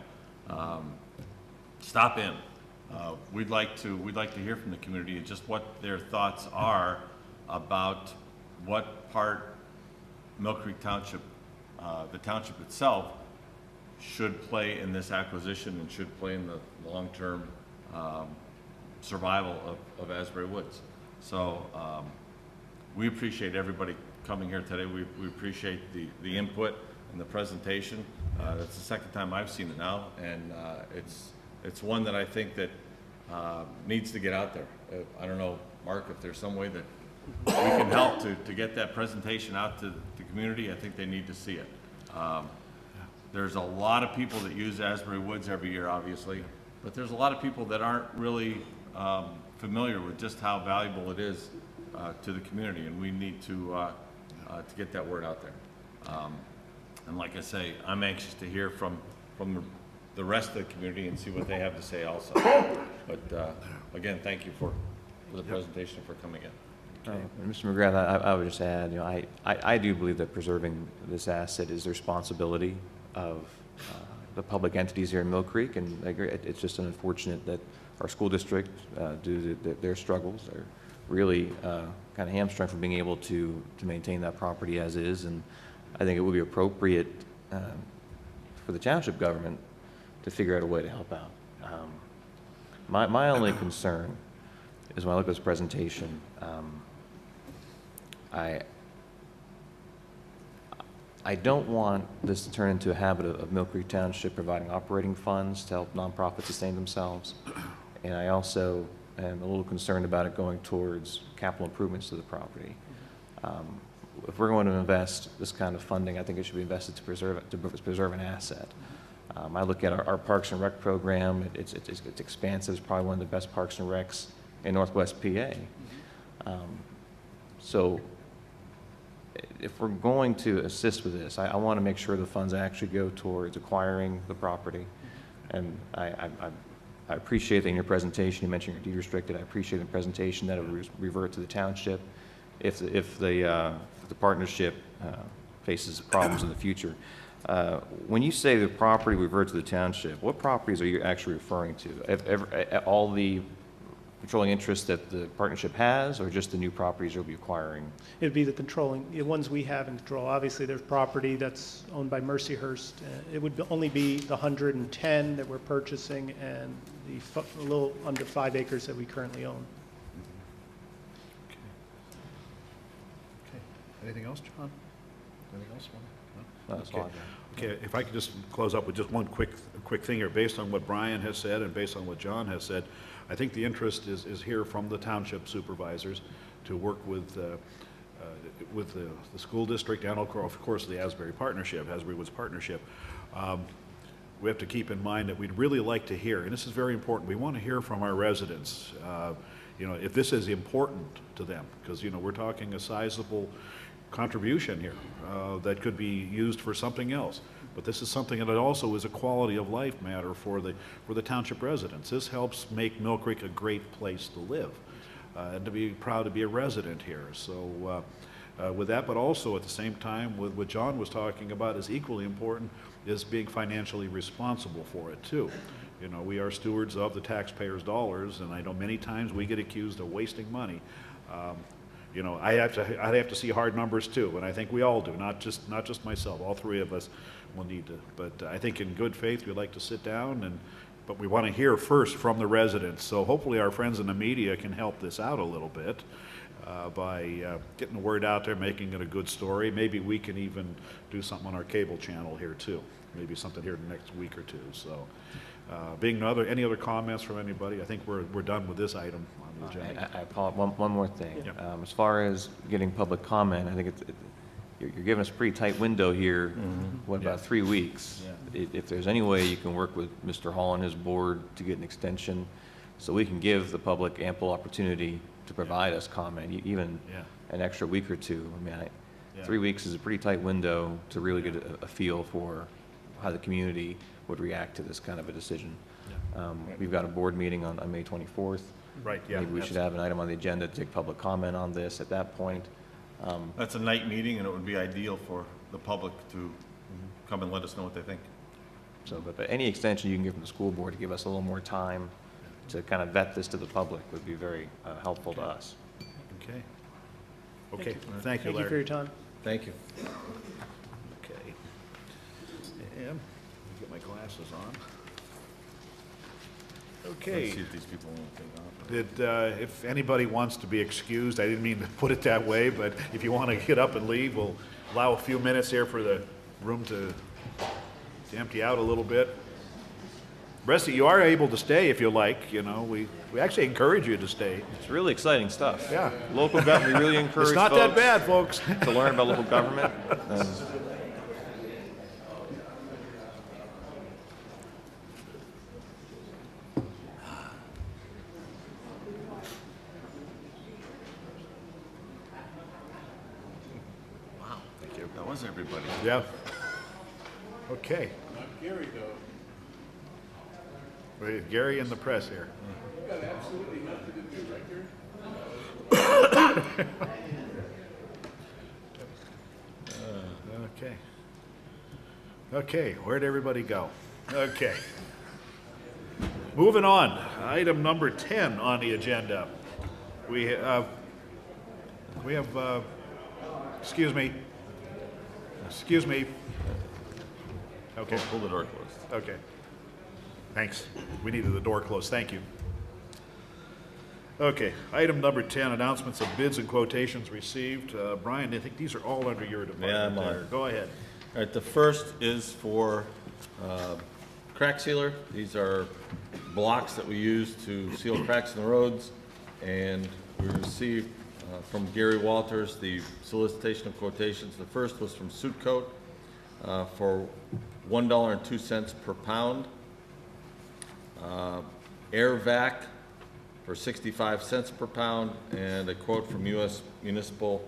stop in. We'd like to hear from the community and just what their thoughts are about what part Millcreek Township, the township itself, should play in this acquisition and should play in the long-term survival of Asbury Woods. So we appreciate everybody coming here today. We appreciate the input and the presentation. That's the second time I've seen it now, and it's one that I think that needs to get out there. I don't know, Mark, if there's some way that we can help to get that presentation out to the community, I think they need to see it. There's a lot of people that use Asbury Woods every year, obviously, but there's a lot of people that aren't really familiar with just how valuable it is to the community, and we need to get that word out there. And like I say, I'm anxious to hear from the rest of the community and see what they have to say also. But again, thank you for the presentation, for coming in. Mr. McGrath, I would just add, you know, I do believe that preserving this asset is the responsibility of the public entities here in Millcreek, and I agree, it's just unfortunate that our school district, due to their struggles, are really kind of hamstrung from being able to maintain that property as is, and I think it would be appropriate for the township government to figure out a way to help out. My only concern is when I look at this presentation, I don't want this to turn into a habit of Millcreek Township providing operating funds to help nonprofits sustain themselves. And I also am a little concerned about it going towards capital improvements to the property. If we're going to invest this kind of funding, I think it should be invested to preserve an asset. I look at our Parks and Rec program. It's expansive. It's probably one of the best Parks and Recs in Northwest PA. So if we're going to assist with this, I want to make sure the funds actually go towards acquiring the property. And I appreciate that in your presentation you mentioned you're deed restricted. I appreciate the presentation that it will revert to the township if the partnership faces problems in the future. When you say the property revert to the township, what properties are you actually referring to? All the controlling interests that the partnership has, or just the new properties you'll be acquiring? It'd be the ones we have in control. Obviously, there's property that's owned by Mercyhurst. It would only be the 110 that we're purchasing and the a little under 5 acres that we currently own. Okay. Anything else, John? Anything else? No, that's all I've got. Okay, if I could just close up with just one quick thing here. Based on what Brian has said and based on what John has said, I think the interest is here from the township supervisors to work with the school district and of course the Asbury Woods Partnership. We have to keep in mind that we'd really like to hear, and this is very important, we want to hear from our residents, you know, if this is important to them, because, you know, we're talking a sizable contribution here that could be used for something else. But this is something that also is a quality of life matter for the township residents. This helps make Millcreek a great place to live and to be proud to be a resident here. So with that, but also at the same time, with what John was talking about is equally important, is being financially responsible for it too. You know, we are stewards of the taxpayers' dollars, and I know many times we get accused of wasting money. You know, I'd have to see hard numbers too, and I think we all do, not just myself. All three of us will need to. But I think in good faith, we'd like to sit down, but we want to hear first from the residents. So hopefully our friends in the media can help this out a little bit by getting the word out there, making it a good story. Maybe we can even do something on our cable channel here too. Maybe something here in the next week or two. So, any other comments from anybody? I think we're done with this item on the agenda. I apologize. One more thing. Yeah. As far as getting public comment, I think you're giving us a pretty tight window here. What, about 3 weeks? Yeah. If there's any way you can work with Mr. Hall and his board to get an extension, so we can give the public ample opportunity to provide us comment, even an extra week or two. I mean, 3 weeks is a pretty tight window to really get a feel for how the community would react to this kind of a decision. We've got a board meeting on May 24th. Right, yeah. Maybe we should have an item on the agenda to take public comment on this at that point. That's a night meeting, and it would be ideal for the public to come and let us know what they think. So, but any extension you can give from the school board to give us a little more time to kind of vet this to the public would be very helpful to us. Okay. Thank you. Thank you, Larry. Thank you for your time. Thank you. Okay. And let me get my glasses on. Okay. Let's see if these people want to take off. If anybody wants to be excused, I didn't mean to put it that way, but if you want to get up and leave, we'll allow a few minutes here for the room to empty out a little bit. Rest you are able to stay if you like, you know, we actually encourage you to stay. It's really exciting stuff. Yeah. Local government, we really encourage It's not folks that bad, folks. to learn about local government. And Wow, thank you. That was everybody. Yeah. Okay. Not Gary, though. We have Gary in the press here. You've got absolutely nothing to do, right, Gary? Okay. Okay, where'd everybody go? Okay. Moving on, item number 10 on the agenda. We have, excuse me. Okay. Pull the door closed. Okay. Thanks. We needed the door closed. Thank you. Okay, item number 10, announcements of bids and quotations received. Brian, I think these are all under your department. Yeah, I'm on. there. Go ahead. All right, the first is for crack sealer. These are blocks that we use to seal cracks in the roads. And we received from Gary Walters the solicitation of quotations. The first was from Suit Coat for $1.02 per pound. Air Vac for 65 cents per pound, and a quote from U.S. Municipal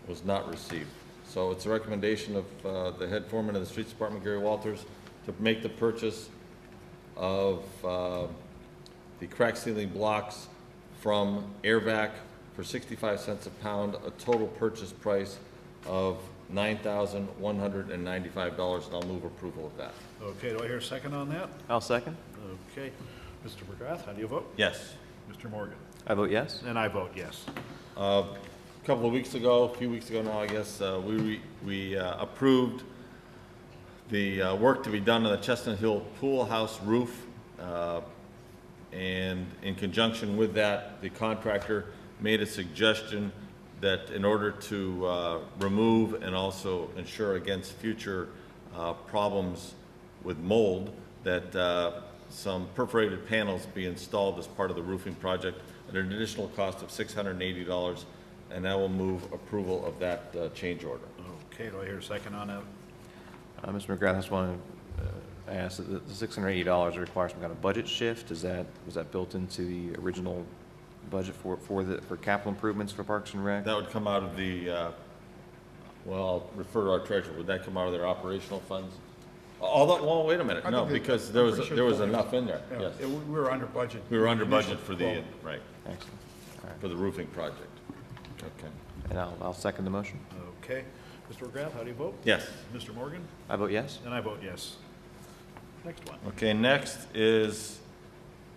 was not received. So it's a recommendation of the head foreman of the Streets Department, Gary Walters, to make the purchase of the crack sealing blocks from Air Vac for 65 cents a pound, a total purchase price of $9,195, and I'll move approval of that. Okay, do I hear a second on that? I'll second. Okay. Mr. McGrath, how do you vote? Yes. Mr. Morgan? I vote yes. And I vote yes. A couple of weeks ago, a few weeks ago now, I guess, we approved the work to be done on the Chestnut Hill Pool House roof. And in conjunction with that, the contractor made a suggestion that in order to remove and also ensure against future problems with mold, that some perforated panels be installed as part of the roofing project at an additional cost of $680, and I will move approval of that change order. Okay, do I hear a second on that? Mr. McGrath, I just want to ask, the $680 requires some kind of budget shift. Was that built into the original budget for capital improvements for Parks and Rec? That would come out of the, well, I'll refer to our treasurer. Would that come out of their operational funds? Although, well, wait a minute, no, because there was enough in there, yes. We were under budget. We were under budget for the, right, Excellent. All right. for the roofing project. Okay. And I'll second the motion. Okay. Mr. McGrath, how do you vote? Yes. Mr. Morgan? I vote yes. And I vote yes. Next one. Okay, next is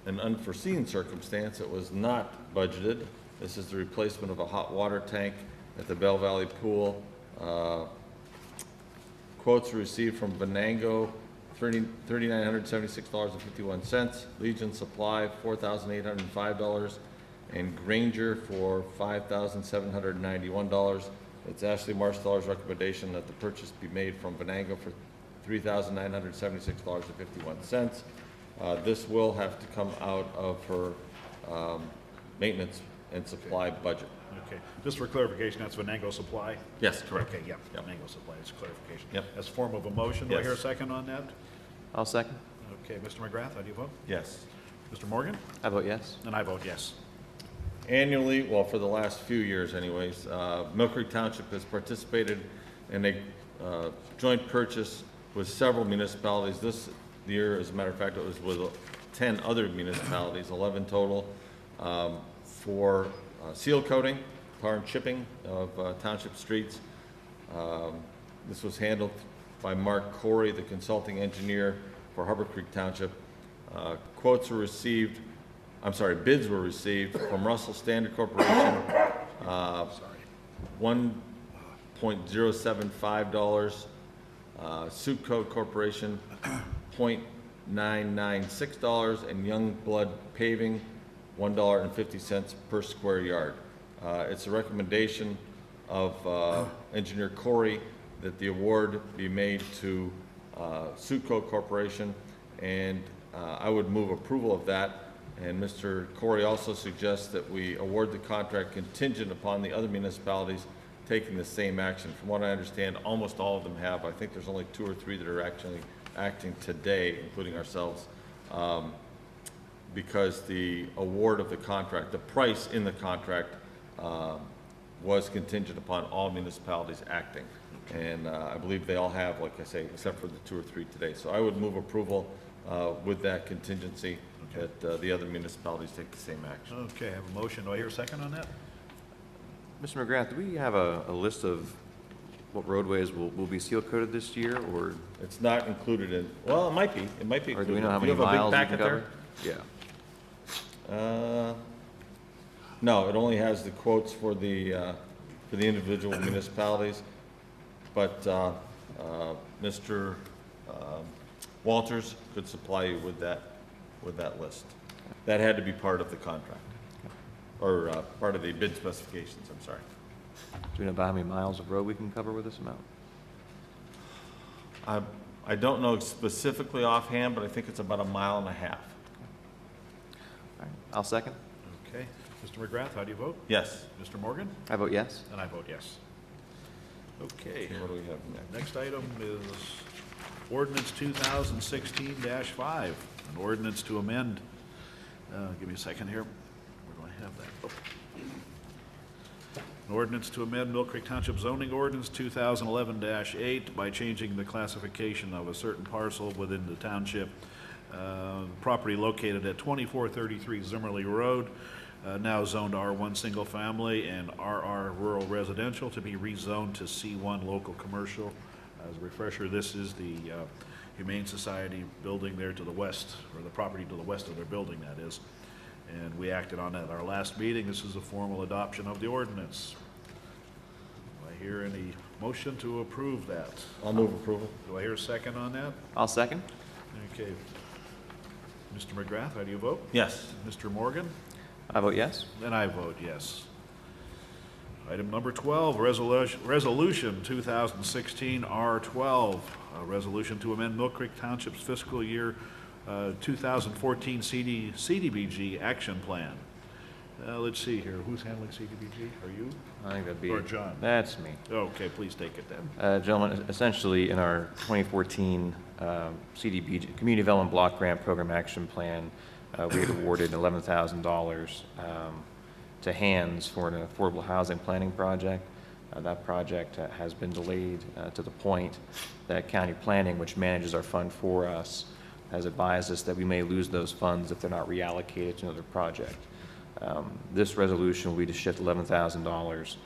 an unforeseen circumstance. It was not budgeted. This is the replacement of a hot water tank at the Bell Valley Pool. Quotes were received from Venango, $3,976.51, Legion Supply, $4,805, and Granger for $5,791. It's Ashley Marsteller's recommendation that the purchase be made from Venango for $3,976.51. This will have to come out of her maintenance and supply budget. Okay. Just for clarification, that's Venango Supply? Yes, correct. Okay, yeah. Yep. Venango Supply, it's clarification. Yep. As a form of a motion, do I Yes. hear a second on that? I'll second. Okay, Mr. McGrath, how do you vote? Yes. Mr. Morgan? I vote yes. And I vote yes. Annually, well, for the last few years anyways, Millcreek Township has participated in a joint purchase with several municipalities. This year, as a matter of fact, it was with 10 other municipalities, 11 total, for seal coating, tar and chipping of township streets. This was handled by Mark Corey, the consulting engineer for Harbor Creek Township. Bids were received from Russell Standard Corporation, $1.075, Suit Coat Corporation, $0.996, and Youngblood Paving, $1.50 per square yard. It's a recommendation of Engineer Corey that the award be made to Suit Coat Corporation, and I would move approval of that. And Mr. Corey also suggests that we award the contract contingent upon the other municipalities taking the same action. From what I understand, almost all of them have. I think there's only 2 or 3 that are actually acting today, including ourselves, because the award of the contract, the price in the contract, was contingent upon all municipalities acting. And I believe they all have, like I say, except for the 2 or 3 today. So I would move approval with that contingency that the other municipalities take the same action. Okay, I have a motion. Do I hear a second on that? Mr. McGrath, do we have a list of what roadways will be seal coated this year, or? It's not included in, well, it might be. It might be Or included. do we know how Do many you have a big miles we can packet cover? there? Yeah. No, it only has the quotes for the individual municipalities, but Mr. Walters could supply you with that list. That had to be part of the contract, or part of the bid specifications, I'm sorry. Do we know about how many miles of road we can cover with this amount? I don't know specifically offhand, but I think it's about 1.5 miles. All right, I'll second. Okay. Mr. McGrath, how do you vote? Yes. Mr. Morgan? I vote yes. And I vote yes. Okay. What do we have next? Next item is ordinance 2016-5, an ordinance to amend, give me a second here. Where do I have that? Oh. An ordinance to amend Millcreek Township zoning ordinance 2011-8 by changing the classification of a certain parcel within the township. Property located at 2433 Zimmerly Road, now zoned R1 single family and RR rural residential, to be rezoned to C1 local commercial. As a refresher, this is the Humane Society building there to the west, or the property to the west of their building, that is. And we acted on that at our last meeting. This is a formal adoption of the ordinance. Do I hear any motion to approve that? I'll move approval. Do I hear a second on that? I'll second. Okay. Mr. McGrath, how do you vote? Yes. Mr. Morgan? I vote yes. And I vote yes. Item number 12, resolution 2016 R12, a resolution to amend Millcreek Township's fiscal year 2014 CDBG action plan. Let's see here. Who's handling CDBG? Are you? I think that'd be. Or John? That's me. Okay, please take it then. Gentlemen, essentially in our 2014 CDBG, Community Development Block Grant Program Action Plan, we had awarded $11,000 to Hands for an affordable housing planning project. That project has been delayed to the point that county planning, which manages our fund for us, has advised us that we may lose those funds if they're not reallocated to another project. This resolution will be to shift $11,000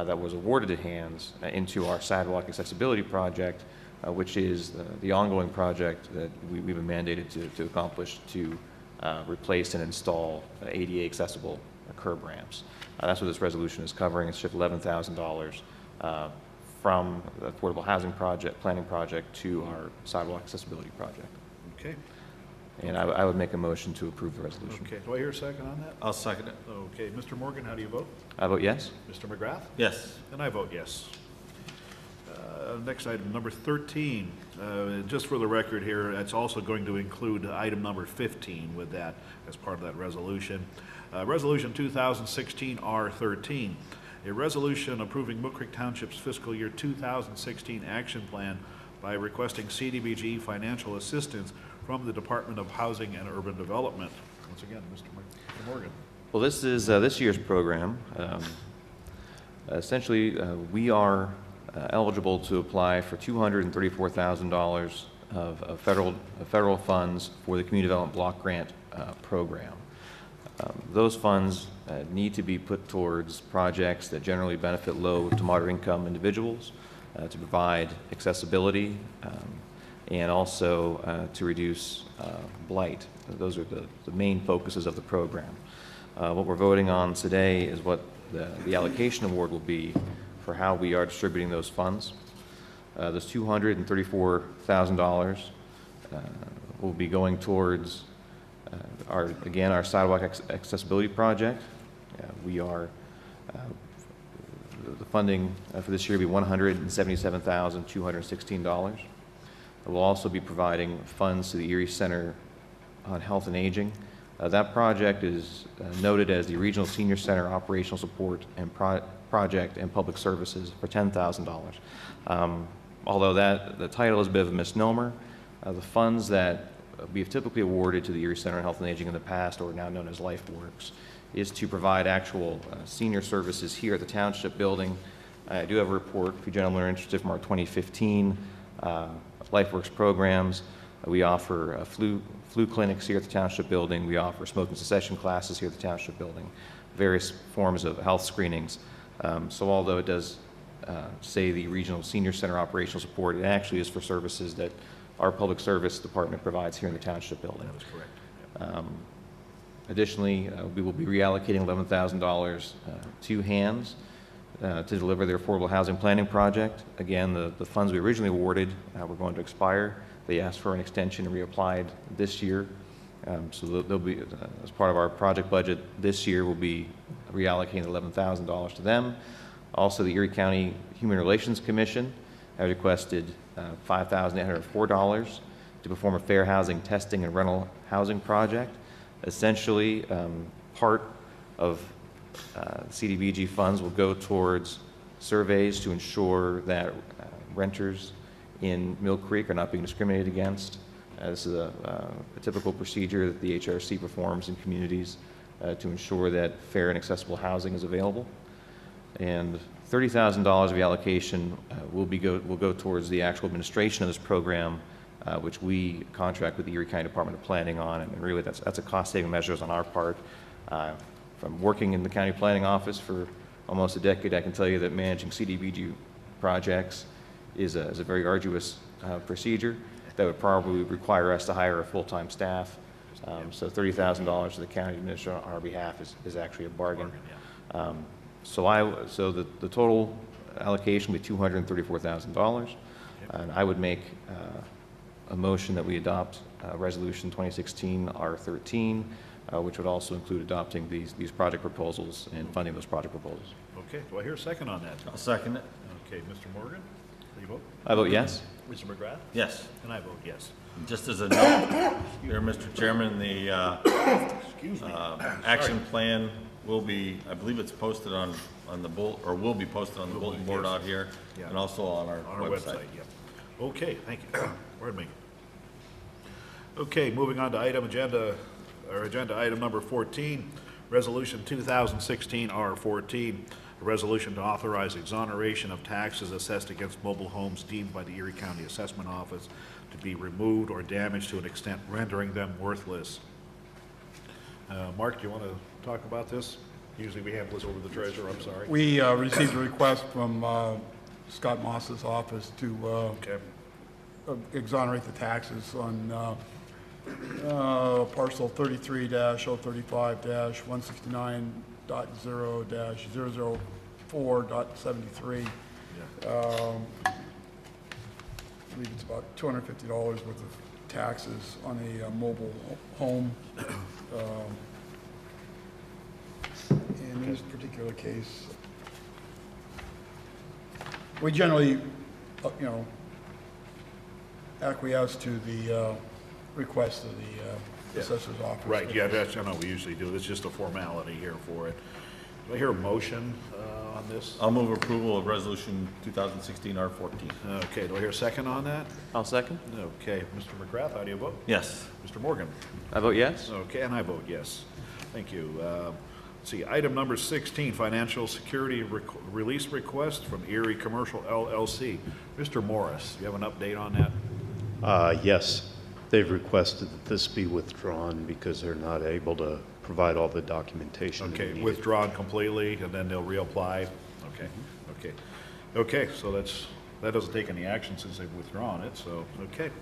that was awarded to Hands into our sidewalk accessibility project, which is the ongoing project that we've been mandated to accomplish to replace and install ADA accessible curb ramps. That's what this resolution is covering. It's shift $11,000 from the affordable housing project, planning project, to our sidewalk accessibility project. Okay. And I would make a motion to approve the resolution. Okay. Do I hear a second on that? I'll second it. Okay. Mr. Morgan, how do you vote? I vote yes. Mr. McGrath? Yes. And I vote yes. Next item, number 13. Just for the record here, it's also going to include item number 15 with that as part of that resolution. Resolution 2016 R13, a resolution approving Millcreek Township's fiscal year 2016 action plan by requesting CDBG financial assistance from the Department of Housing and Urban Development. Once again, Mr. Morgan. Well, this is this year's program. Essentially, we are eligible to apply for $234,000 of federal funds for the Community Development Block Grant program. Those funds need to be put towards projects that generally benefit low to moderate income individuals, to provide accessibility, and also to reduce blight. Those are the main focuses of the program. What we're voting on today is what the allocation award will be for how we are distributing those funds. This $234,000 will be going towards our sidewalk accessibility project. The funding for this year will be $177,216. We'll also be providing funds to the Erie Center on Health and Aging. That project is noted as the Regional Senior Center Operational Support and Project and Public Services for $10,000. Although the title is a bit of a misnomer, the funds that we've typically awarded to the Erie Center on Health and Aging in the past, or now known as LifeWorks, is to provide actual senior services here at the Township Building. I do have a report, if you gentlemen are interested, from our 2015 LifeWorks programs. We offer flu clinics here at the Township Building. We offer smoking cessation classes here at the Township Building, various forms of health screenings. So although it does say the Regional Senior Center Operational Support, it actually is for services that our Public Service Department provides here in the Township Building. That is correct. Additionally, we will be reallocating $11,000 to HANDS to deliver their affordable housing planning project. Again, the funds we originally awarded were going to expire. They asked for an extension and reapplied this year. So they'll be, as part of our project budget this year, we'll be reallocating $11,000 to them. Also, the Erie County Human Relations Commission has requested $5,804 to perform a fair housing testing and rental housing project. Essentially, part of CDBG funds will go towards surveys to ensure that renters in Millcreek are not being discriminated against. This is a typical procedure that the HRC performs in communities to ensure that fair and accessible housing is available. And $30,000 of the allocation will go towards the actual administration of this program, which we contract with the Erie County Department of Planning on, and really that's a cost-saving measures on our part. From working in the county planning office for almost a decade, I can tell you that managing CDBG projects is a very arduous procedure that would probably require us to hire a full-time staff. So $30,000 to the county administrator on our behalf is actually a bargain. So the total allocation would be $234,000, and I would make a motion that we adopt Resolution 2016 R13, which would also include adopting these project proposals and funding those project proposals. Okay, do I hear a second on that? I'll second it. Okay, Mr. Morgan, how do you vote? I vote yes. Mr. McGrath? Yes. And I vote yes. Just as a note, there, Mr. Chairman, the action plan will be, I believe it's posted on the will be posted on the bulletin board out here, Yeah. and also on our website. Yeah. Okay, thank you. Pardon me. Okay, moving on to agenda item number 14, Resolution 2016 R14, a resolution to authorize exoneration of taxes assessed against mobile homes deemed by the Erie County Assessment Office to be removed or damaged to an extent rendering them worthless. Mark, do you want to talk about this? Usually we handle this over the treasurer, I'm sorry. We received a request from Scott Moss's office to exonerate the taxes on parcel 33-035-169.0-004.73. I believe it's about $250 worth of taxes on a mobile home. In this particular case, we generally, acquiesce to the request of the assessor's office. Right, yeah, that's, I know we usually do. It's just a formality here for it. Do I hear a motion on this? I'll move approval of Resolution 2016 R14. Okay, do I hear a second on that? I'll second. Okay, Mr. McGrath, how do you vote? Yes. Mr. Morgan? I vote yes. Okay, and I vote yes. Thank you. Let's see, item number 16, financial security release request from Erie Commercial LLC. Mr. Morris, you have an update on that? Yes, they've requested that this be withdrawn because they're not able to provide all the documentation. Okay, withdrawn completely, and then they'll reapply? Okay, okay. Okay, so that doesn't take any action since they've withdrawn it, so, okay.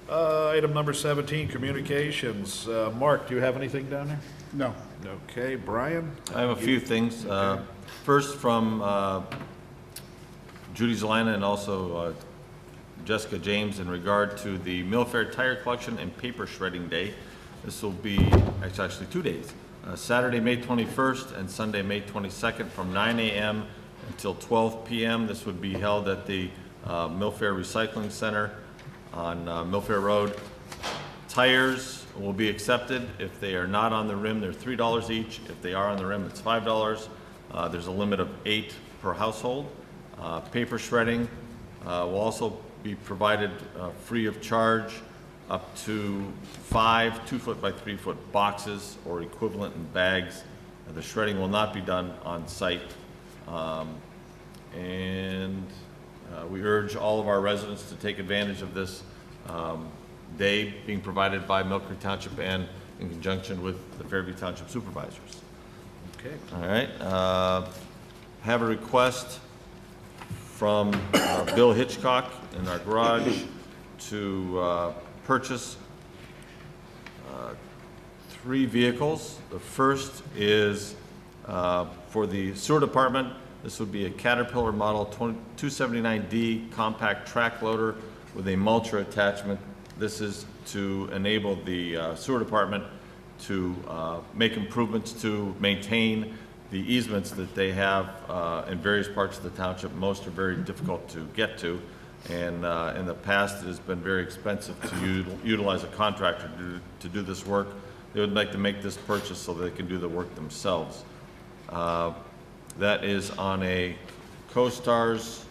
Item number 17, communications. Mark, do you have anything down there? No. Okay, Brian? I have a few things. First, from Judy Zelina and also Jessica James in regard to the Millfair Tire Collection and Paper Shredding Day. This will be, it's actually 2 days, Saturday, May 21st and Sunday, May 22nd from 9 a.m. until 12 p.m. This would be held at the Millfair Recycling Center on Millfair Road. Tires will be accepted. If they are not on the rim, they're $3 each. If they are on the rim, it's $5. There's a limit of 8 per household. Paper shredding will also be provided free of charge up to 5 2-foot by 3-foot boxes or equivalent in bags. The shredding will not be done on site. We urge all of our residents to take advantage of this day being provided by Millcreek Township and in conjunction with the Fairview Township Supervisors. Okay. All right. Have a request from Bill Hitchcock in our garage to purchase 3 vehicles. The first is for the sewer department. This would be a Caterpillar Model 279D compact track loader with a mulcher attachment. This is to enable the sewer department to make improvements to maintain the easements that they have in various parts of the township. Most are very difficult to get to, and in the past it has been very expensive to utilize a contractor to do this work. They would like to make this purchase so they can do the work themselves. That is on a CoStarz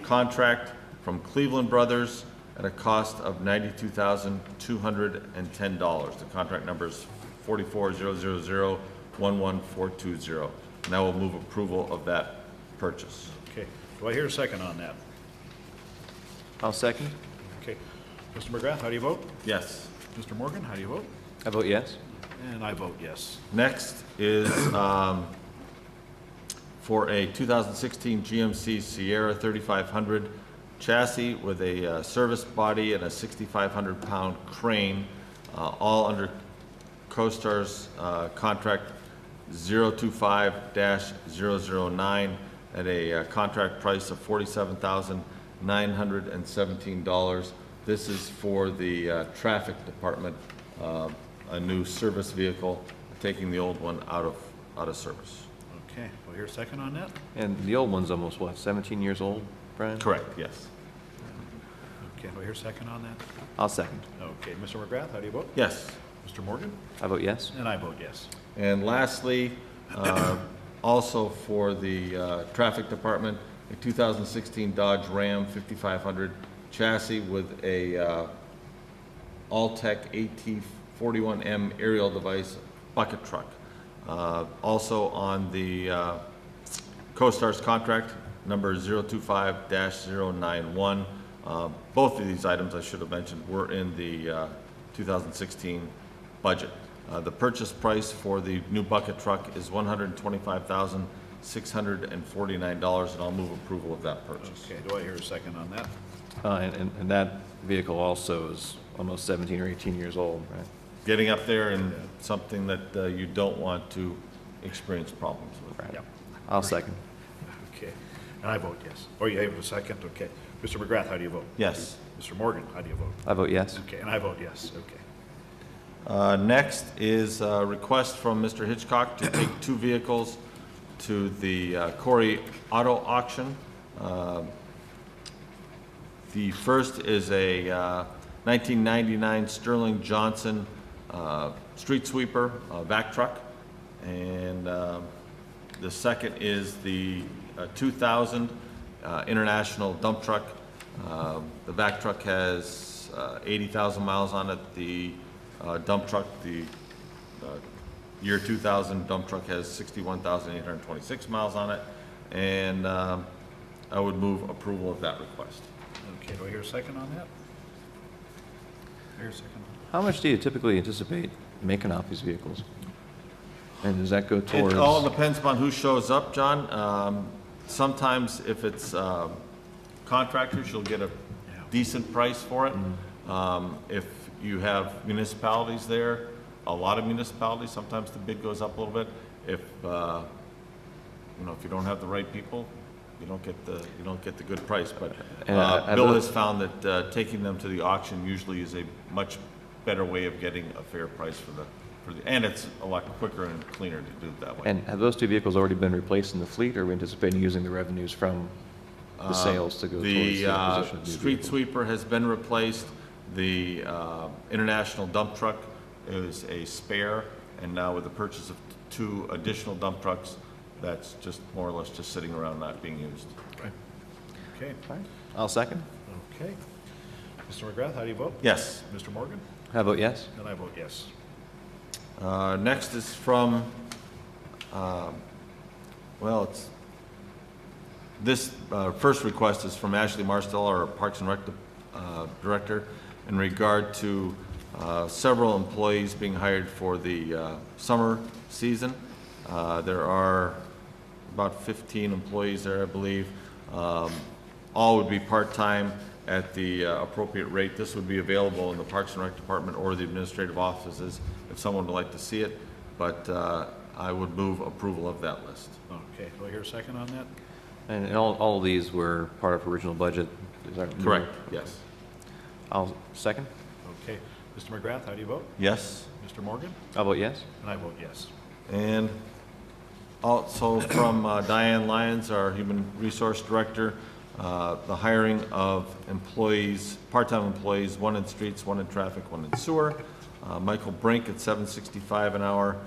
contract from Cleveland Brothers at a cost of $92,210. The contract number is 4400011420. And I will move approval of that purchase. Okay. Do I hear a second on that? I'll second. Okay. Mr. McGrath, how do you vote? Yes. Mr. Morgan, how do you vote? I vote yes. And I vote yes. Next is for a 2016 GMC Sierra 3500 chassis with a service body and a 6,500 pound crane, all under CoStarz contract 025-009 at a contract price of $47,917. This is for the traffic department, a new service vehicle, taking the old one out of service. Okay. Do I hear a second on that? And the old one's almost, what, 17 years old, Brian? Correct, yes. Okay. Do I hear a second on that? I'll second. Okay. Mr. McGrath, how do you vote? Yes. Mr. Morgan? I vote yes. And I vote yes. And lastly, also for the traffic department, a 2016 Dodge Ram 5500 chassis with a Alltech AT41M aerial device bucket truck. Also on the CoStarz contract number 025-091. Both of these items, I should have mentioned, were in the 2016 budget. The purchase price for the new bucket truck is $125,649, and I'll move approval of that purchase. Okay. Do I hear a second on that? And that vehicle also is almost 17 or 18 years old, right? Getting up there and something that you don't want to experience problems with. Right. Yep. I'll second. Okay. And I vote yes. Oh, you have a second? Okay. Mr. McGrath, how do you vote? Yes. Mr. Morgan, how do you vote? I vote yes. Okay. And I vote yes. Okay. Next is a request from Mr. Hitchcock to take 2 vehicles to the Corey Auto Auction. The first is a 1999 Sterling Johnson street sweeper vac truck, and the second is the 2000 International dump truck. The vac truck has 80,000 miles on it. The dump truck, the year 2000 dump truck has 61,826 miles on it, and I would move approval of that request. Okay. Do I hear a second on that? I hear a second. How much do you typically anticipate making off these vehicles? And does that go towards? It all depends upon who shows up, John. Sometimes if it's contractors, you'll get a decent price for it. If you have municipalities there, a lot of municipalities, sometimes the bid goes up a little bit. If if you don't have the right people, you don't get the good price. But Bill has found that taking them to the auction usually is a much better way of getting a fair price for the and it's a lot quicker and cleaner to do it that way. And have those 2 vehicles already been replaced in the fleet, or are we anticipating using the revenues from the sales to go towards the acquisition of new street vehicles? sweeper has been replaced. The international dump truck is a spare, and now with the purchase of 2 additional dump trucks, that's just more or less just sitting around not being used. Okay. I'll second. Okay. Mr. McGrath, how do you vote? Yes. Mr. Morgan? I vote yes. And I vote yes. Next is from, this first request is from Ashley Marstell, our Parks and Rec Director, in regard to several employees being hired for the summer season. There are about 15 employees there, I believe. All would be part-time at the appropriate rate. This would be available in the Parks and Rec Department or the administrative offices if someone would like to see it, but I would move approval of that list. Okay, do I hear a second on that? And all of these were part of original budget. Is that correct? Yes. I'll second. Okay. Mr. McGrath, how do you vote? Yes. Mr. Morgan? I vote yes. And I vote yes. And also from Diane Lyons, our Human Resource Director, the hiring of employees, part-time employees, 1 in streets, 1 in traffic, 1 in sewer. Michael Brink at $7.65 an hour,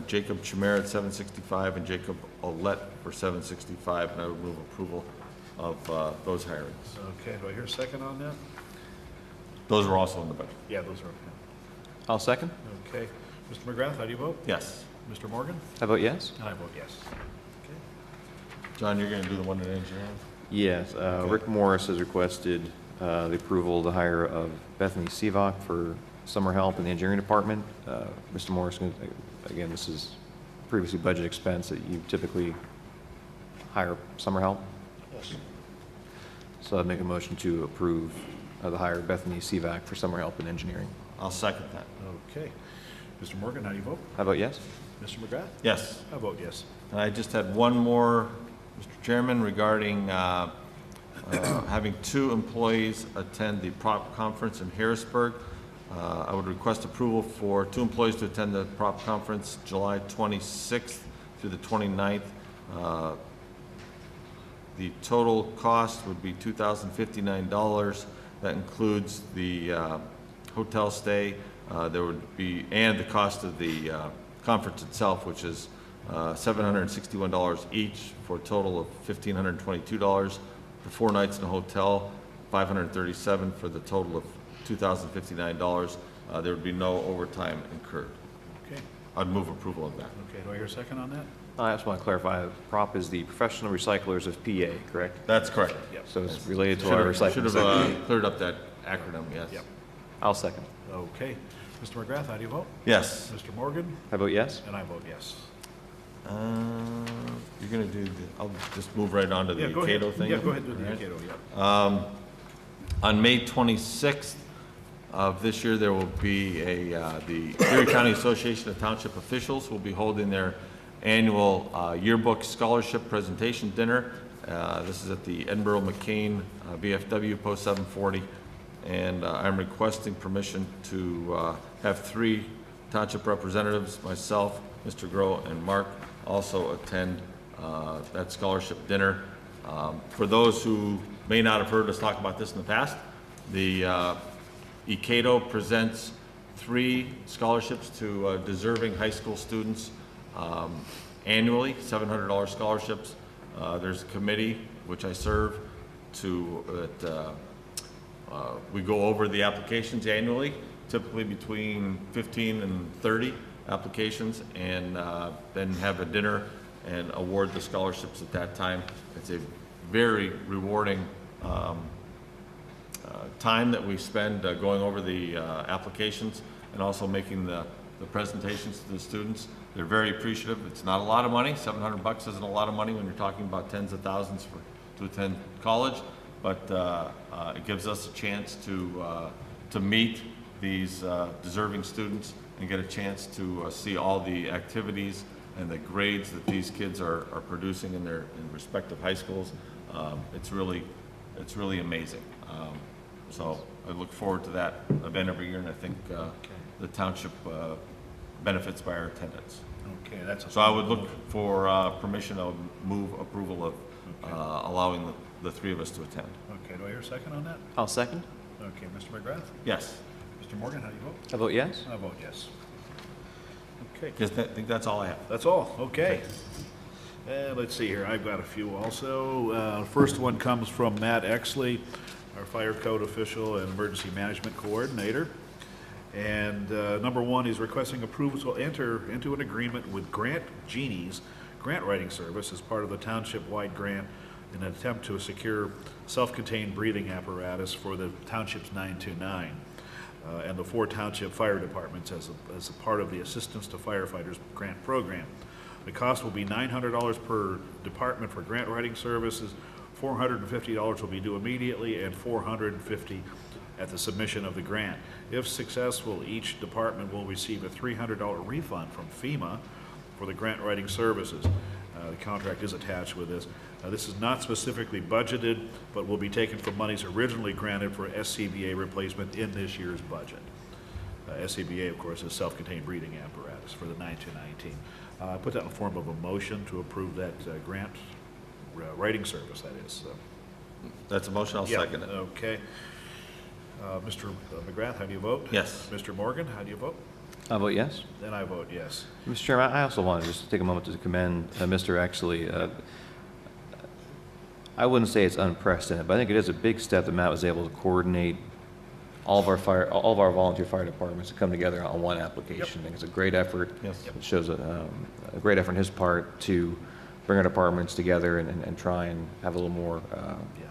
Jacob Chimera at $7.65, and Jacob Olet for $7.65, and I would move approval of those hirings. Okay, do I hear a second on that? Those are also in the budget. Yeah, those are. I'll second. Okay. Mr. McGrath, how do you vote? Yes. Mr. Morgan? I vote yes. And I vote yes. John, you're going to do the one in engineering? Yes. Rick Morris has requested the approval of the hire of Bethany Sivak for summer help in the engineering department. Mr. Morris, again, this is previously budget expense that you typically hire summer help. Yes. So I'd make a motion to approve the hire of Bethany Sivak for summer help in engineering. I'll second that. Okay. Mr. Morgan, how do you vote? I vote yes. Mr. McGrath? Yes. I vote yes. And I just had one more, Mr. Chairman, regarding having 2 employees attend the prop conference in Harrisburg. I would request approval for 2 employees to attend the prop conference July 26th through the 29th. The total cost would be $2,059. That includes the hotel stay. There would be, and the cost of the conference itself, which is $761 each for a total of $1,522. For 4 nights in a hotel, $537 for the total of $2,059. There would be no overtime incurred. Okay. I'd move approval of that. Okay, do I hear a second on that? I just want to clarify, PROP is the Professional Recyclers of PA, correct? That's correct. Yep. So it's related to our recycling. Should have cleared up that acronym, yes. Yep. I'll second. Okay. Mr. McGrath, how do you vote? Yes. Mr. Morgan? I vote yes. And I vote yes. You're going to do, I'll just move right on to the Cato thing. Yeah, go ahead and do the Cato, yeah. On May 26th of this year, there will be the Erie County Association of Township Officials will be holding their annual yearbook scholarship presentation dinner. This is at the Edinburgh McCain VFW Post 740. And I'm requesting permission to have 3 township representatives, myself, Mr. Groh, and Mark, also attend that scholarship dinner. For those who may not have heard us talk about this in the past, the ECATO presents 3 scholarships to deserving high school students annually, $700 scholarships. There's a committee, which I serve, we go over the applications annually, typically between 15 and 30 applications, and then have a dinner and award the scholarships at that time. It's a very rewarding time that we spend going over the applications and also making the presentations to the students. They're very appreciative. It's not a lot of money. $700 isn't a lot of money when you're talking about tens of thousands to attend college, but it gives us a chance to meet these deserving students and get a chance to see all the activities and the grades that these kids are producing in their respective high schools. It's really amazing. So I look forward to that event every year, and I think the township benefits by our attendance. Okay, that's. So I would look for permission. I would move approval of allowing the 3 of us to attend. Okay, do I hear a second on that? I'll second. Okay, Mr. McGrath? Yes. Mr. Morgan, how do you vote? I vote yes. I vote yes. Okay. I think that's all I have. That's all, okay. And let's see here, I've got a few also. First one comes from Matt Exley, our fire code official and emergency management coordinator. And number one, he's requesting approval to enter into an agreement with Grant Genie's grant writing service as part of the township-wide grant in an attempt to secure self-contained breathing apparatus for the township's 929 and the 4 township fire departments as a part of the Assistance to Firefighters grant program. The cost will be $900 per department for grant writing services, $450 will be due immediately, and $450 at the submission of the grant. If successful, each department will receive a $300 refund from FEMA for the grant writing services. The contract is attached with this. This is not specifically budgeted, but will be taken from monies originally granted for SCBA replacement in this year's budget. SCBA, of course, is self-contained breathing apparatus for the 9-2-19. I put that in the form of a motion to approve that grant writing service, that is. That's a motion, I'll second it. Okay. Mr. McGrath, how do you vote? Yes. Mr. Morgan, how do you vote? I vote yes. Then I vote yes. Mr. Chairman, I also wanted just to take a moment to commend Mr. Exley. I wouldn't say it's unprecedented, but I think it is a big step that Matt was able to coordinate all of our volunteer fire departments to come together on one application. Yep. I think it's a great effort. Yes. It shows a great effort on his part to bring our departments together and try and have a little more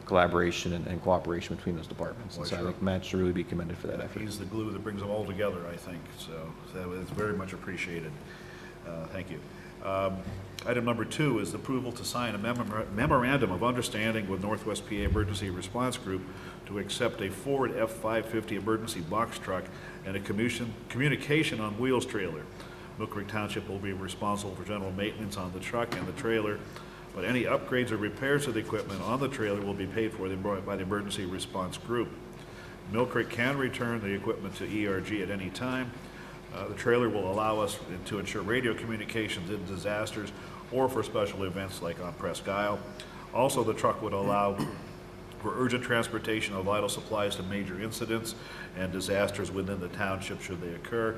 collaboration and cooperation between those departments. And so I think Matt should really be commended for that effort. He's the glue that brings them all together, I think. So it's very much appreciated. Thank you. Item number 2 is the approval to sign a memorandum of understanding with Northwest PA Emergency Response Group to accept a Ford F-550 emergency box truck and a communication on wheels trailer. Millcreek Township will be responsible for general maintenance on the truck and the trailer, but any upgrades or repairs to the equipment on the trailer will be paid for by the Emergency Response Group. Millcreek can return the equipment to ERG at any time. The trailer will allow us to ensure radio communications in disasters or for special events like on Presque Isle. Also, the truck would allow for urgent transportation of vital supplies to major incidents and disasters within the township should they occur.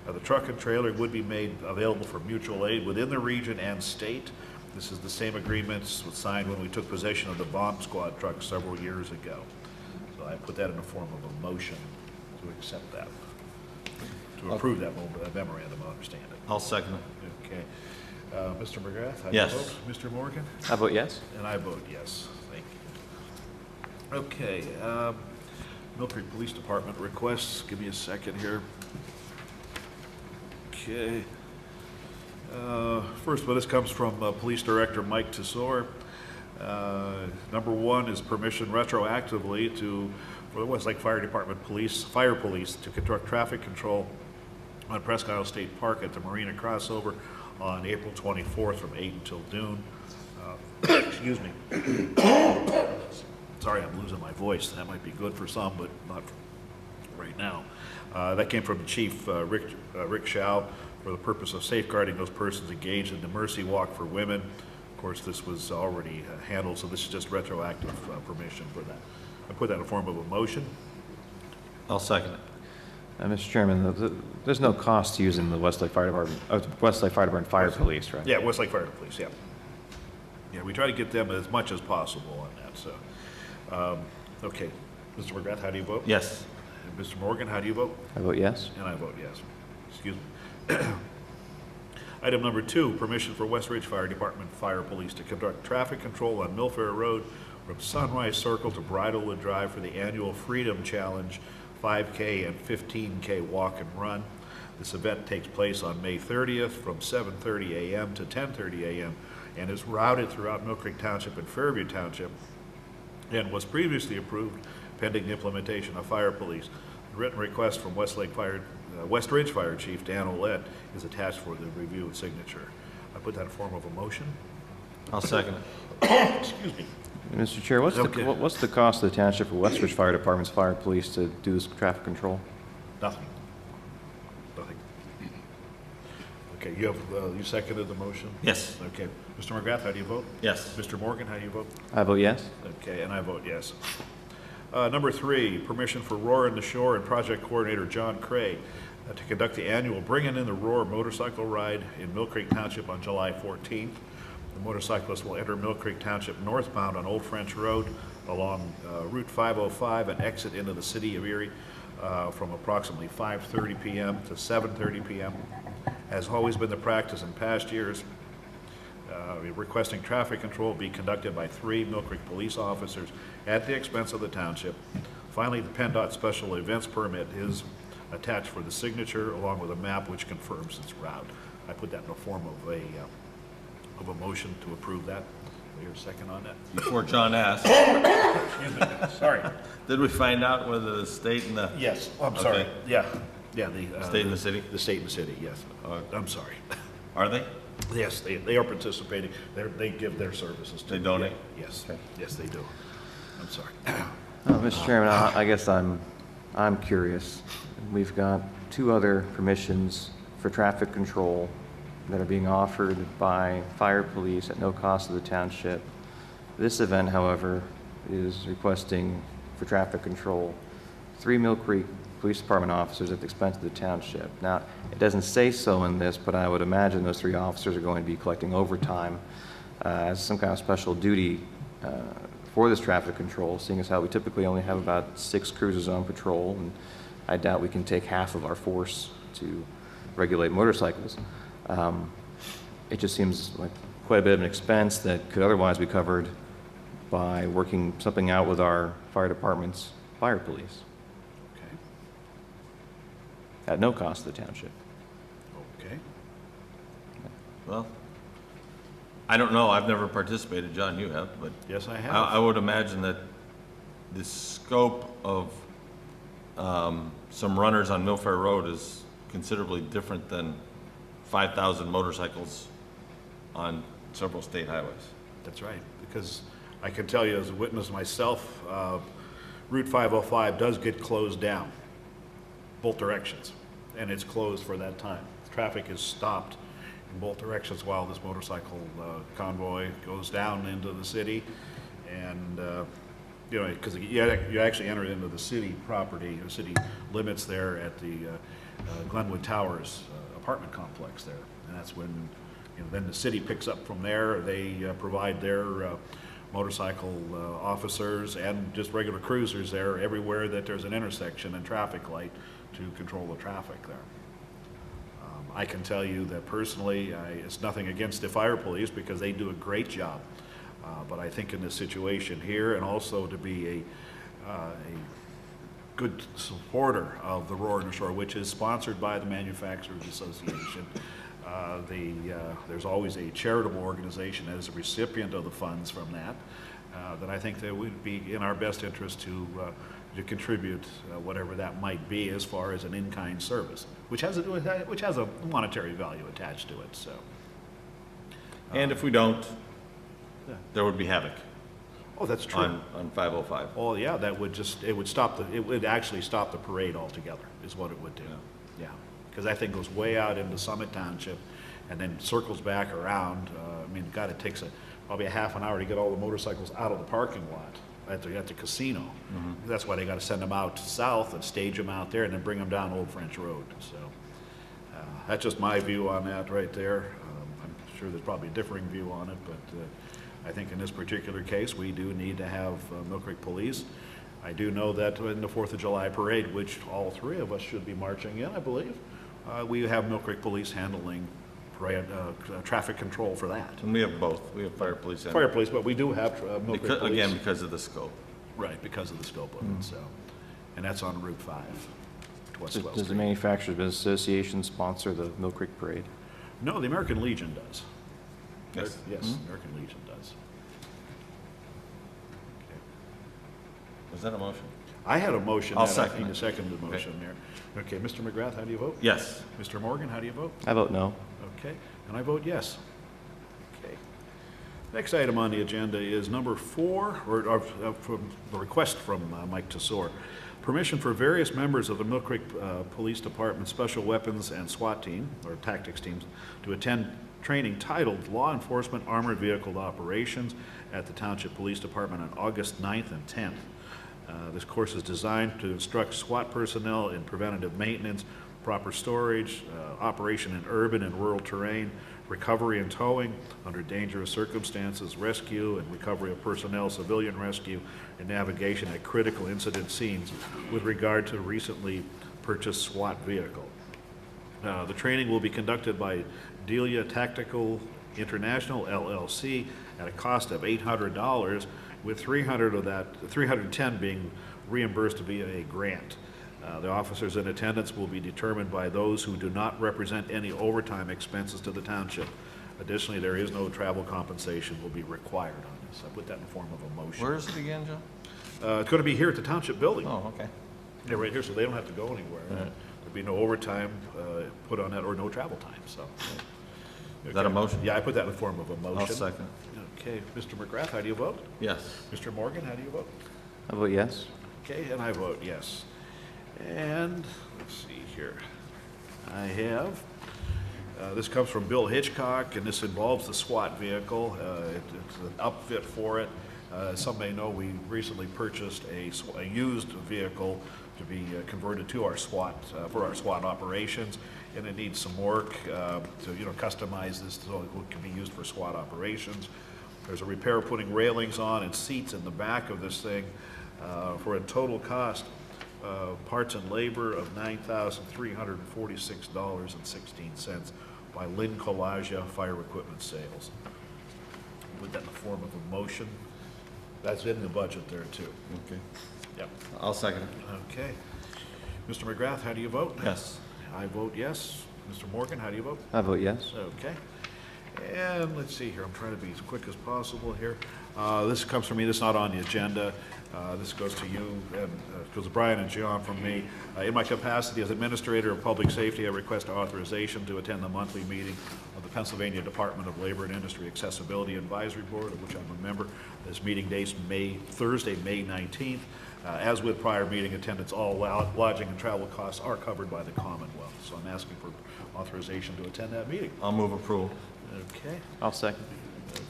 The truck and trailer would be made available for mutual aid within the region and state. This is the same agreements was signed when we took possession of the bomb squad truck several years ago. So I put that in the form of a motion to accept that, to approve that memorandum of understanding. I'll second it. Okay. Mr. McGrath, how do Yes. you vote? Mr. Morgan? I vote yes. And I vote yes. Thank you. Okay. Millcreek Police Department requests. Give me a second here. Okay. First one, this comes from Police Director Mike Tesor. Number 1 is permission retroactively for the Westlake Fire Department Fire Police to conduct traffic control on Presque Isle State Park at the Marina Crossover on April 24th from 8 until noon. Excuse me. Sorry, I'm losing my voice. That might be good for some, but not right now. That came from Chief Rick Schau for the purpose of safeguarding those persons engaged in the Mercy Walk for women. Of course, this was already handled, so this is just retroactive permission for that. I put that in the form of a motion. I'll second it. Mr. Chairman, there's no cost to using the Westlake Fire Department, Fire Police, right? Yeah, Westlake Fire Police, yeah. Yeah, we try to get them as much as possible on that, so. Okay, Mr. McGrath, how do you vote? Yes. And Mr. Morgan, how do you vote? I vote yes. And I vote yes. Excuse me. Item number 2, permission for West Ridge Fire Department Fire Police to conduct traffic control on Millfair Road from Sunrise Circle to Bridlewood Drive for the annual Freedom Challenge 5K and 15K walk and run. This event takes place on May 30th from 7:30 a.m. to 10:30 a.m. and is routed throughout Millcreek Township and Fairview Township and was previously approved pending the implementation of fire police. The written request from West Ridge Fire Chief Dan Ouellette is attached for the review and signature. I put that in form of a motion. I'll second it. Excuse me. Mr. Chair, what's the cost of the township for West Ridge Fire Department's fire police to do this traffic control? Nothing. Nothing. Okay, you seconded the motion? Yes. Okay. Mr. McGrath, how do you vote? Yes. Mr. Morgan, how do you vote? I vote yes. Okay, and I vote yes. Number 3, permission for Roar in the Shore and Project Coordinator John Cray to conduct the annual Bringin' in the Roar motorcycle ride in Millcreek Township on July 14th. The motorcyclists will enter Millcreek Township northbound on Old French Road along Route 505 and exit into the city of Erie from approximately 5:30 p.m. to 7:30 p.m. Has always been the practice in past years. Requesting traffic control be conducted by 3 Millcreek police officers at the expense of the township. Finally, the PennDOT special events permit is attached for the signature along with a map which confirms its route. I put that in the form of a motion to approve that. Your second on that? Before John asks. Excuse me, sorry. Did we find out whether the state and the... Yes, I'm Okay. sorry. Yeah, the... State and the city? The state and the city, yes. I'm sorry. Are they? Yes, they are participating. They give their services to... They donate? Yeah, yes, yes, they do. I'm sorry. Mr. Chairman, I guess I'm curious. We've got 2 other permissions for traffic control that are being offered by fire police at no cost to the township. This event, however, is requesting for traffic control 3 Millcreek Police Department officers at the expense of the township. Now, it doesn't say so in this, but I would imagine those 3 officers are going to be collecting overtime as some kind of special duty for this traffic control, seeing as how we typically only have about 6 cruisers on patrol, and I doubt we can take half of our force to regulate motorcycles. It just seems like quite a bit of an expense that could otherwise be covered by working something out with our fire department's fire police. Okay. At no cost to the township. Okay. Well, I don't know. I've never participated. John, you have, but... Yes, I have. I would imagine that the scope of some runners on Millfair Road is considerably different than 5,000 motorcycles on several state highways. That's right, because I can tell you as a witness myself, Route 505 does get closed down, both directions, and it's closed for that time. Traffic is stopped in both directions while this motorcycle convoy goes down into the city, and you know, because you actually enter into the city property, the city limits there at the Glenwood Towers apartment complex there, and that's when, you know, then the city picks up from there. They provide their motorcycle officers and just regular cruisers there everywhere that there's an intersection and traffic light to control the traffic there. I can tell you that personally, it's nothing against the fire police because they do a great job. But I think in this situation here, and also to be a good supporter of the Roar and the Shore, which is sponsored by the Manufacturers Association, there's always a charitable organization as a recipient of the funds from that, that I think that would be in our best interest to contribute whatever that might be as far as an in-kind service, which has a monetary value attached to it. So, And if we don't, there would be havoc. Oh, that's true. On 505. Oh, yeah, it would actually stop the parade altogether, is what it would do. Yeah, because that thing goes way out into Summit Township and then circles back around. I mean, God, it takes probably a half an hour to get all the motorcycles out of the parking lot at the casino. Mm-hmm. That's why they got to send them out south and stage them out there and then bring them down Old French Road. So that's just my view on that right there. I'm sure there's probably a differing view on it, but I think in this particular case, we do need to have Millcreek Police. I do know that in the 4th of July parade, which all 3 of us should be marching in, I believe, we have Millcreek Police handling traffic control for that. And we have both. We have fire police and... Fire police, but we do have Millcreek Police. Again, because of the scope. Right, because of the scope of it, so. And that's on Route 5 to West 12th Does the Manufacturers Business Association sponsor the Millcreek Parade? No, the American Legion does. Yes. Yes, Mm-hmm. American Legion does. Was that a motion? I had a motion. I'll that second I need it. to second the motion there. Okay, Mr. McGrath, how do you vote? Yes. Mr. Morgan, how do you vote? I vote no. Okay, and I vote yes. Okay. Next item on the agenda is number 4, from the request from Mike Tesor. Permission for various members of the Millcreek Police Department Special Weapons and SWAT team, or tactics teams, to attend training titled Law Enforcement Armored Vehicle Operations at the Township Police Department on August 9th and 10th. This course is designed to instruct SWAT personnel in preventative maintenance, proper storage, operation in urban and rural terrain, recovery and towing under dangerous circumstances, rescue and recovery of personnel, civilian rescue, and navigation at critical incident scenes with regard to recently purchased SWAT vehicle. The training will be conducted by Delia Tactical International LLC at a cost of $800, with $310 being reimbursed via a grant. The officers in attendance will be determined by those who do not represent any overtime expenses to the township. Additionally, there is no travel compensation will be required on this. I put that in the form of a motion. Where is it again, John? It's going to be here at the township building. Oh, okay. Yeah, right here, so they don't have to go anywhere. There'll be no overtime put on that or no travel time, so. Is that a motion? Yeah, I put that in the form of a motion. I'll second. Okay, Mr. McGrath, how do you vote? Yes. Mr. Morgan, how do you vote? I vote yes. Okay, and I vote yes. And let's see here. I have, this comes from Bill Hitchcock, and this involves the SWAT vehicle. It's an upfit for it. Some may know we recently purchased a used vehicle to be converted to our SWAT, for our SWAT operations, and it needs some work to, customize this so it can be used for SWAT operations. There's a repair putting railings on and seats in the back of this thing for a total cost parts and labor of $9,346.16 by Lynn Collagia Fire Equipment Sales. Put that in the form of a motion. That's in the budget there too. Okay. Yep. I'll second it. Okay. Mr. McGrath, how do you vote? Yes. I vote yes. Mr. Morgan, how do you vote? I vote yes. Okay. And let's see here, I'm trying to be as quick as possible here. This comes from me, this is not on the agenda. This goes to you, and goes to Brian and John from me. In my capacity as Administrator of Public Safety, I request authorization to attend the monthly meeting of the Pennsylvania Department of Labor and Industry Accessibility Advisory Board, of which I'm a member. This meeting dates Thursday, May 19th. As with prior meeting attendance, all lodging and travel costs are covered by the Commonwealth. So I'm asking for authorization to attend that meeting. I'll move approval. Okay. I'll second.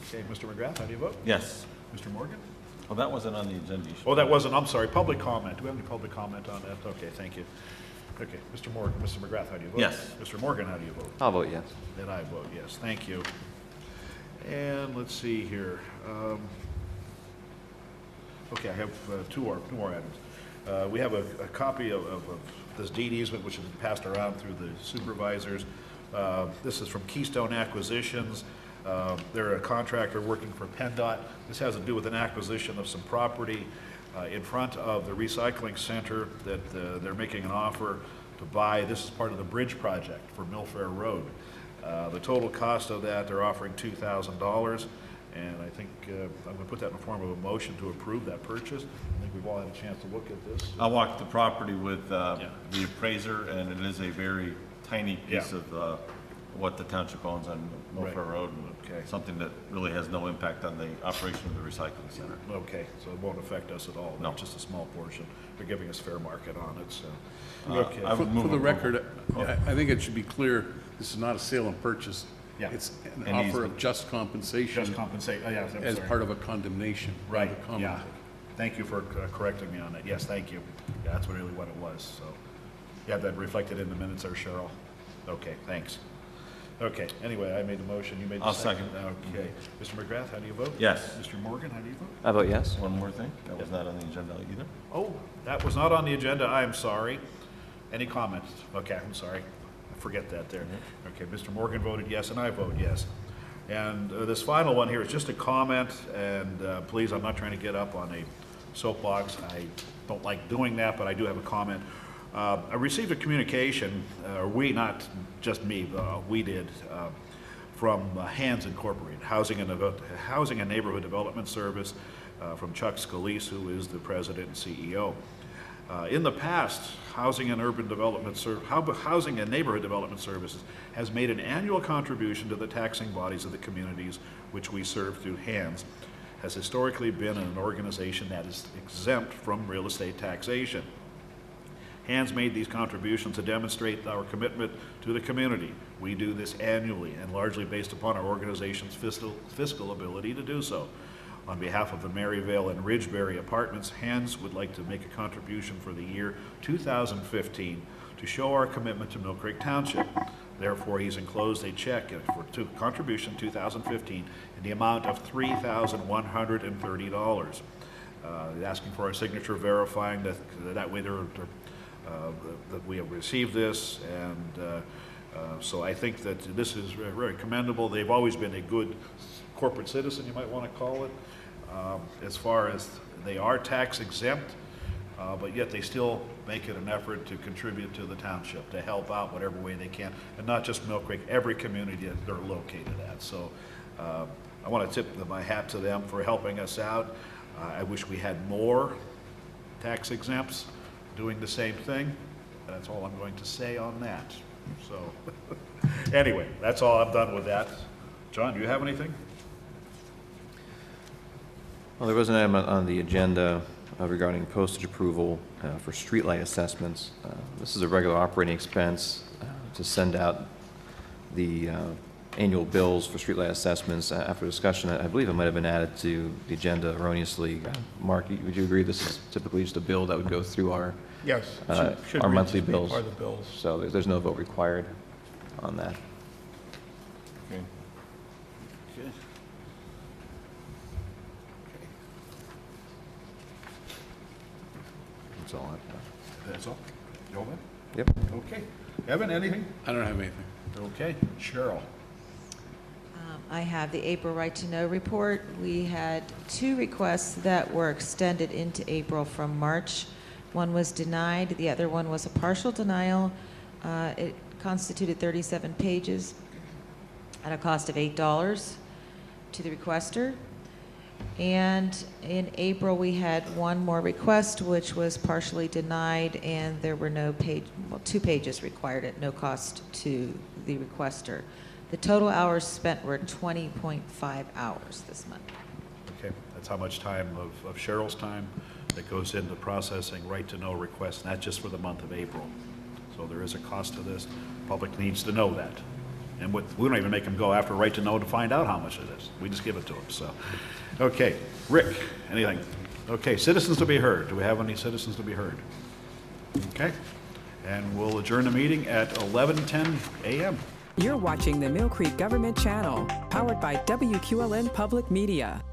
Okay, Mr. McGrath, how do you vote? Yes. Mr. Morgan? Well, that wasn't on the agenda. Oh, that wasn't, I'm sorry, public comment. Do we have any public comment on that? Okay, thank you. Okay, Mr. Morgan, Mr. McGrath, how do you vote? Yes. Mr. Morgan, how do you vote? I'll vote yes. And I vote yes, thank you. And let's see here. Okay, I have two more items. We have a copy of this deed easement, which has been passed around through the supervisors. This is from Keystone Acquisitions. They're a contractor working for PennDOT. This has to do with an acquisition of some property in front of the recycling center that they're making an offer to buy. This is part of the bridge project for Millfair Road. The total cost of that, they're offering $2,000. And I think I'm going to put that in the form of a motion to approve that purchase. I think we've all had a chance to look at this. I walked the property with the appraiser, and it is a very tiny piece of what the township owns on Millfair Road. Okay. Something that really has no impact on the operation of the recycling center. Okay, so it won't affect us at all. No. Just a small portion. They're giving us fair market on it, so. Okay. For the record, I think it should be clear, this is not a sale and purchase. Yeah. It's an offer of just compensation. Just compensate, yeah, I'm As sorry. part of a condemnation. Right, of the common yeah. vic. Thank you for correcting me on that. Yes, thank you. Yeah, that's really what it was, so. You have that reflected in the minutes there, Cheryl? Okay, thanks. Okay, anyway, I made the motion, you made the I'll second. second. Okay. Mr. McGrath, how do you vote? Yes. Mr. Morgan, how do you vote? I vote yes. One more thing, that was not on the agenda either. Oh, that was not on the agenda, I'm sorry. Any comments? Okay, I'm sorry. I forget that there. Okay, Mr. Morgan voted yes, and I vote yes. And this final one here is just a comment, and please, I'm not trying to get up on a soapbox. I don't like doing that, but I do have a comment. I received a communication, we, not just me, we did, from Hands Incorporated, Housing and Neighborhood Development Service, from Chuck Scalise, who is the president and CEO. In the past, Housing and Neighborhood Development Services has made an annual contribution to the taxing bodies of the communities which we serve through HANDS, has historically been an organization that is exempt from real estate taxation. HANDS made these contributions to demonstrate our commitment to the community. We do this annually and largely based upon our organization's fiscal ability to do so. On behalf of the Maryvale and Ridgeberry Apartments, Hans would like to make a contribution for the year 2015 to show our commitment to Millcreek Township. Therefore, he's enclosed a check for contribution 2015 in the amount of $3,130. Asking for our signature verifying that way that we have received this, and so I think that this is very commendable. They've always been a good corporate citizen, you might want to call it, as far as they are tax exempt, but yet they still make it an effort to contribute to the township, to help out whatever way they can, and not just Millcreek, every community that they're located at. So I want to tip my hat to them for helping us out. I wish we had more tax exempts doing the same thing. That's all I'm going to say on that. So anyway, that's all I'm done with that. John, do you have anything? Well, there was an item on the agenda regarding postage approval for streetlight assessments. This is a regular operating expense to send out the annual bills for streetlight assessments. After discussion, I believe it might have been added to the agenda erroneously. Mark, would you agree this is typically just a bill that would go through our Yes, should our be monthly part bills? of the bills. So there's no vote required on that. Okay. Okay. That's all I've got. That's all? You all done? Yep. Okay. Evan, anything? I don't have anything. Okay. Cheryl. I have the April Right to Know report. We had 2 requests that were extended into April from March. One was denied, the other one was a partial denial. It constituted 37 pages at a cost of $8 to the requester. And in April, we had one more request, which was partially denied, and there were no 2 pages required at no cost to the requester. The total hours spent were 20.5 hours this month. Okay. That's how much time of Cheryl's time that goes into processing right to know requests, not just for the month of April. So there is a cost to this. Public needs to know that. And we don't even make them go after right to know to find out how much it is. We just give it to them. So, okay. Rick, anything? Okay. Citizens to be heard. Do we have any citizens to be heard? Okay. And we'll adjourn the meeting at 11:10 a.m. You're watching the Millcreek Government Channel, powered by WQLN Public Media.